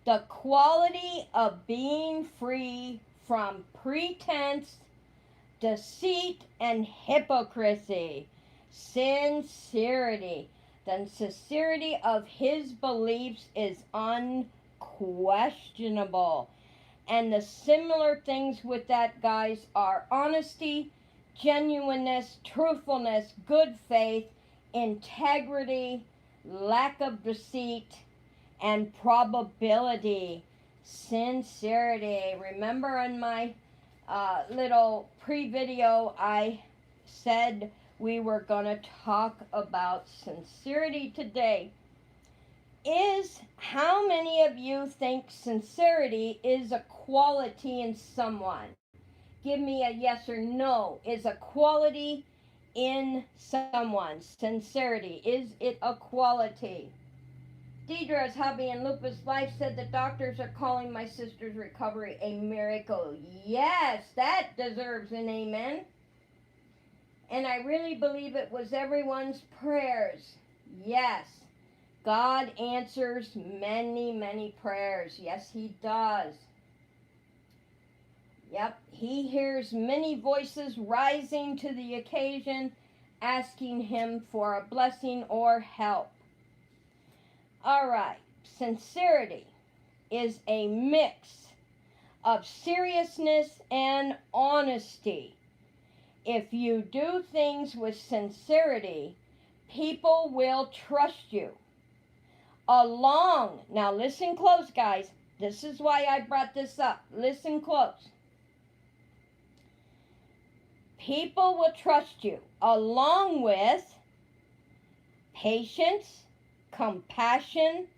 The quality of being free from pretense, deceit, and hypocrisy. Sincerity. The sincerity of his beliefs is unquestionable. And the similar things with that, guys, are honesty, genuineness, truthfulness, good faith, integrity, lack of deceit, and probability. Sincerity. Remember in my little pre-video I said we were going to talk about sincerity today. How many of you think sincerity is a quality in someone? Give me a yes or no. Is a quality in someone? Sincerity. Is it a quality? Deidre's hubby in Lupus Life said the doctors are calling my sister's recovery a miracle. Yes, that deserves an amen. And I really believe it was everyone's prayers. Yes, God answers many, many prayers. Yes, he does. Yep, he hears many voices rising to the occasion, asking him for a blessing or help. All right, sincerity is a mix of seriousness and honesty. If you do things with sincerity, people will trust you. Now listen close, guys. This is why I brought this up. Listen close. People will trust you along with patience, compassion.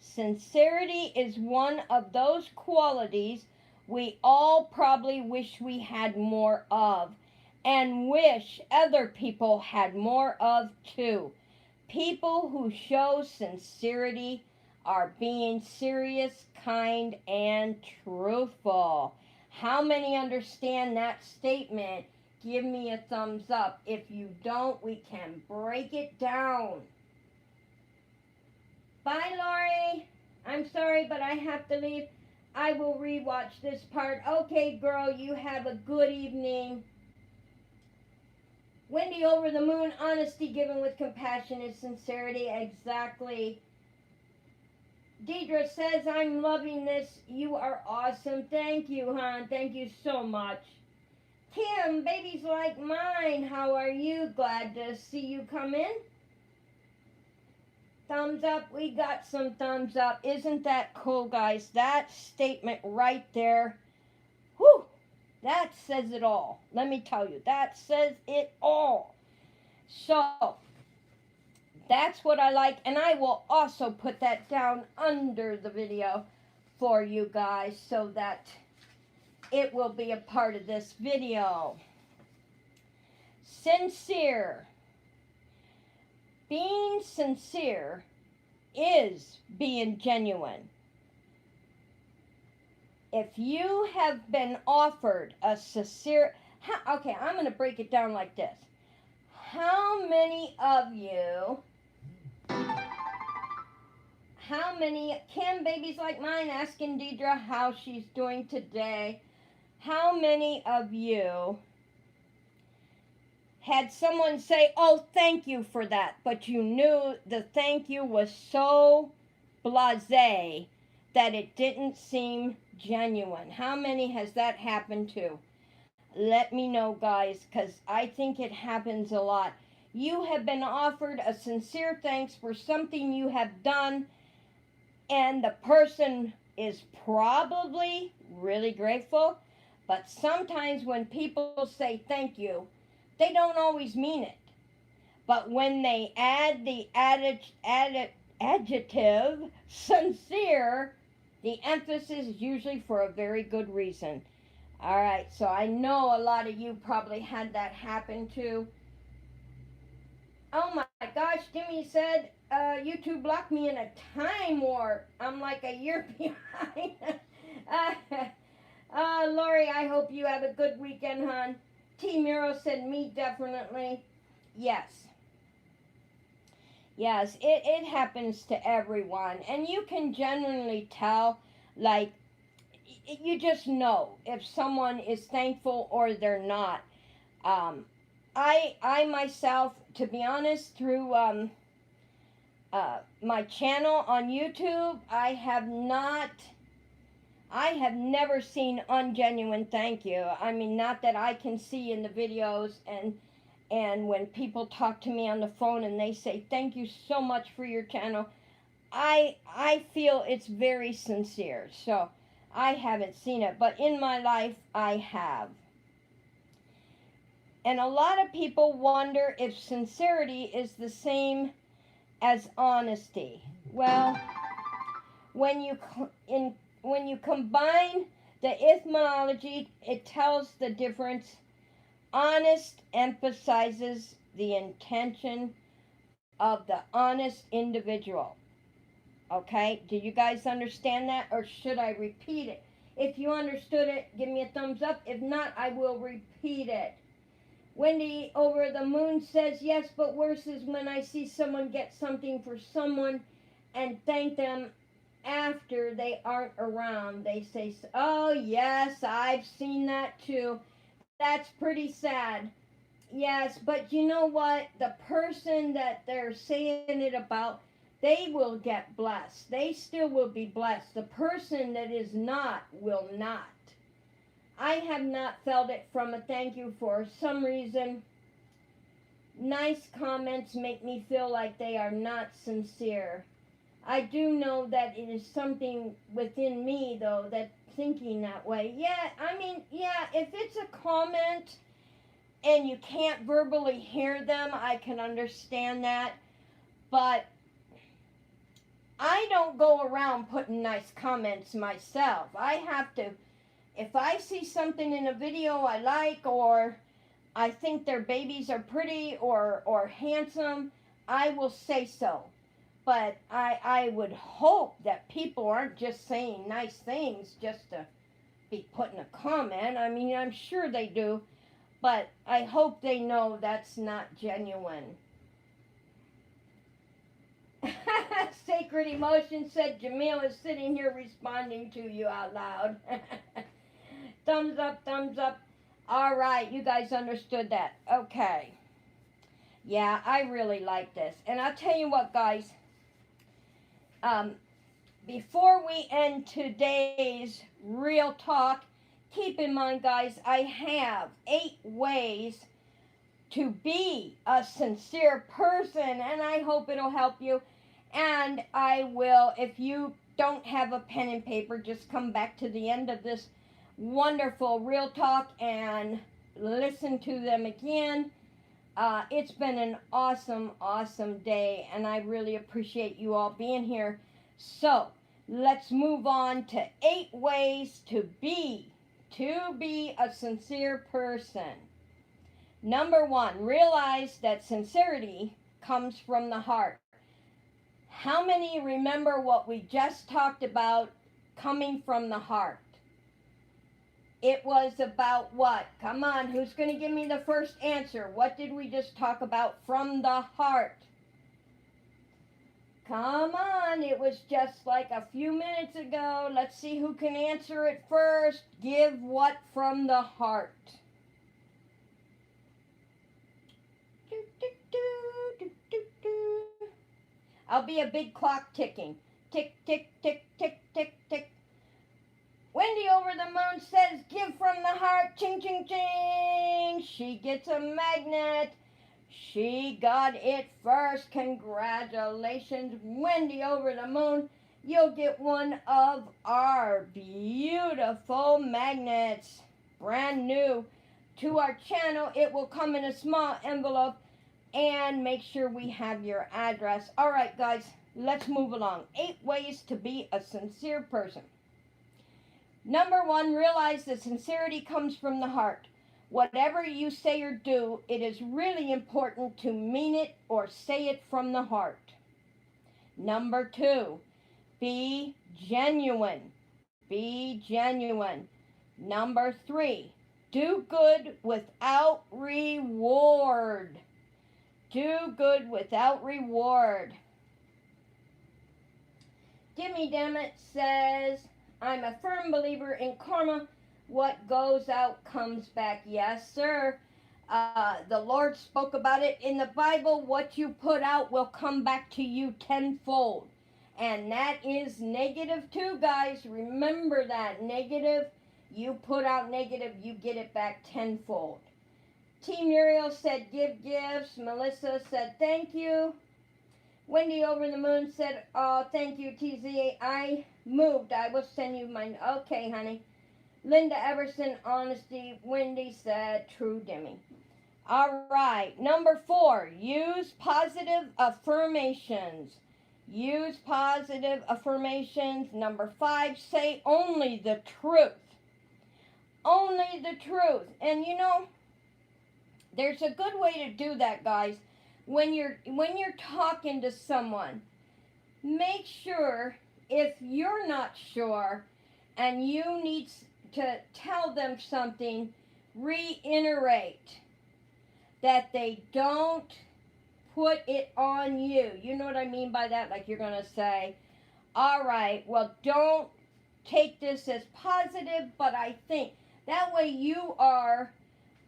Sincerity is one of those qualities we all probably wish we had more of and wish other people had more of too. People who show sincerity are being serious, kind, and truthful. How many understand that statement? Give me a thumbs up. If you don't, we can break it down. Bye, Lori. I'm sorry, but I have to leave. I will rewatch this part. Okay, girl, you have a good evening. Wendy over the moon, honesty given with compassion is sincerity. Exactly. Deidre says, I'm loving this. You are awesome. Thank you, hon. Thank you so much. Kim, babies like mine, how are you? Glad to see you come in. Thumbs up. We got some thumbs up. Isn't that cool, guys? That statement right there. Whew. That says it all. Let me tell you, that says it all. So, that's what I like, and I will also put that down under the video for you guys so that it will be a part of this video. Sincere. Being sincere is being genuine. If you have been offered a sincere... Okay, I'm going to break it down like this. How many of you... Kim, babies like mine, asking Deidre how she's doing today. How many of you had someone say, oh, thank you for that, but you knew the thank you was so blasé that it didn't seem genuine? How many has that happened to? Let me know, guys, because I think it happens a lot. You have been offered a sincere thanks for something you have done, and the person is probably really grateful, but sometimes when people say thank you, they don't always mean it. But when they add the adjective sincere, the emphasis is usually for a very good reason. All right, so I know a lot of you probably had that happen too. Oh my gosh, Jimmy said YouTube blocked me in a time warp. I'm like a year behind. Lori, I hope you have a good weekend, hon. T. Miro said me definitely. Yes. Yes, it happens to everyone. And you can genuinely tell, like, you just know if someone is thankful or they're not. Um, I myself, to be honest, through my channel on YouTube, I have never seen ungenuine thank you. I mean, not that I can see in the videos, and when people talk to me on the phone and they say thank you so much for your channel, I feel it's very sincere. So I haven't seen it, but in my life I have. And a lot of people wonder if sincerity is the same as honesty. Well, when you combine the etymology, it tells the difference. Honest emphasizes the intention of the honest individual. Okay? Do you guys understand that, or should I repeat it? If you understood it, give me a thumbs up. If not, I will repeat it. Wendy over the moon says, yes, but worse is when I see someone get something for someone and thank them after they aren't around. They say, oh, yes, I've seen that too. That's pretty sad. Yes, but you know what? The person that they're saying it about, they will get blessed. They still will be blessed. The person that is not will not. I have not felt it from a thank you for some reason. Nice comments make me feel like they are not sincere. I do know that it is something within me, though, that thinking that way. Yeah, I mean, yeah, if it's a comment and you can't verbally hear them, I can understand that. But I don't go around putting nice comments myself. I have to, if I see something in a video I like, or I think their babies are pretty or handsome, I will say so. But I would hope that people aren't just saying nice things just to be putting a comment. I mean, I'm sure they do, but I hope they know that's not genuine. Sacred Emotion said Jamil is sitting here responding to you out loud. Thumbs up, thumbs up. All right, you guys understood that. Okay. Yeah, I really like this. And I'll tell you what, guys. Before we end today's real talk, keep in mind, guys, I have 8 ways to be a sincere person, and I hope it'll help you. And I will, if you don't have a pen and paper, just come back to the end of this wonderful real talk and listen to them again. It's been an awesome, awesome day, and I really appreciate you all being here. So, let's move on to 8 ways to be a sincere person. Number 1, realize that sincerity comes from the heart. How many remember what we just talked about coming from the heart? It was about what? Come on, who's going to give me the first answer? What did we just talk about from the heart? Come on, it was just like a few minutes ago. Let's see who can answer it first. Give what from the heart? I'll be a big clock ticking. Tick, tick, tick, tick, tick, tick. Wendy over the moon says, give from the heart, ching, ching, ching. She gets a magnet. She got it first. Congratulations, Wendy over the moon. You'll get one of our beautiful magnets, brand new to our channel. It will come in a small envelope, and make sure we have your address. All right, guys, let's move along. 8 ways to be a sincere person. Number one, realize that sincerity comes from the heart. Whatever you say or do, it is really important to mean it or say it from the heart. Number two, be genuine. Be genuine. Number three, do good without reward. Do good without reward. Gimme Dammit says, I'm a firm believer in karma. What goes out comes back. Yes, sir. The Lord spoke about it in the Bible. What you put out will come back to you tenfold. And that is negative too, guys. Remember that. Negative, you put out negative, you get it back tenfold. T. Muriel said, give gifts. Melissa said, thank you. Wendy Over the Moon said, oh, thank you, TZ. I moved. I will send you mine. Okay, honey. Linda Everson, honesty. Wendy said, true, Demi. All right. Number 4, use positive affirmations. Use positive affirmations. Number 5, say only the truth. Only the truth. And you know, there's a good way to do that, guys. When you're talking to someone, make sure, if you're not sure and you need to tell them something, reiterate that they don't put it on you. You know what I mean by that? Like you're going to say, all right, well, don't take this as positive, but I think that way you are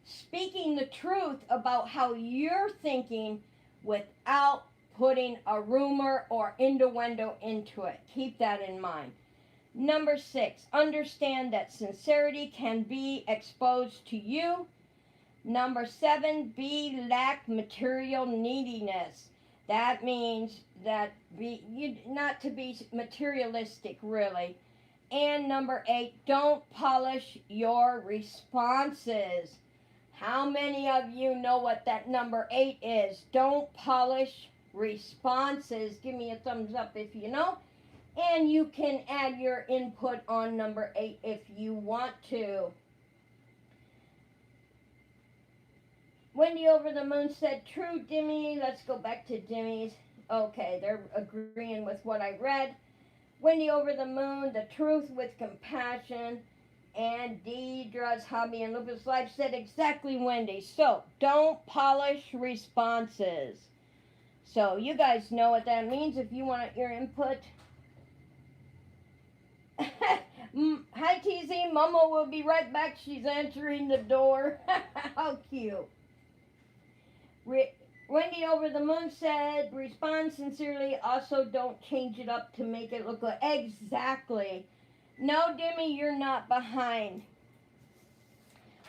speaking the truth about how you're thinking without putting a rumor or innuendo into it. Keep that in mind. Number 6, understand that sincerity can be exposed to you. Number 7, lack material neediness. That means that not to be materialistic, really. And number 8, don't polish your responses. How many of you know what that number 8 is? Don't polish responses. Give me a thumbs up if you know. And you can add your input on number 8 if you want to. Wendy Over the Moon said, true, Dimmy. Let's go back to Dimmy's. Okay, they're agreeing with what I read. Wendy Over the Moon, the truth with compassion. And Deedra's Hobby and Lupus Life said exactly, Wendy. So, don't polish responses. So, you guys know what that means if you want your input. Hi, TZ. Mama will be right back. She's answering the door. How cute. Wendy Over the Moon said, respond sincerely. Also, don't change it up to make it look like... Exactly. No, Demi, you're not behind.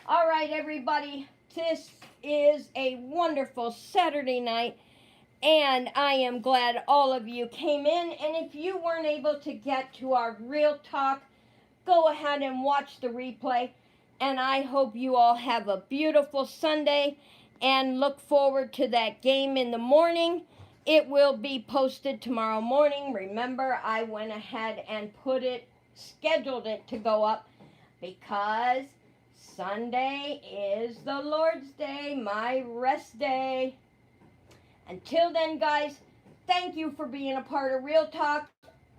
All right, everybody. This is a wonderful Saturday night, and I am glad all of you came in. And if you weren't able to get to our Real Talk, go ahead and watch the replay. And I hope you all have a beautiful Sunday and look forward to that game in the morning. It will be posted tomorrow morning. Remember, I went ahead and scheduled it to go up because Sunday is the Lord's Day, my rest day. Until then, guys, thank you for being a part of Real Talk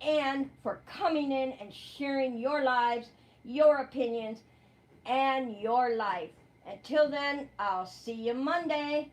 and for coming in and sharing your lives, your opinions, and your life. Until then, I'll see you Monday.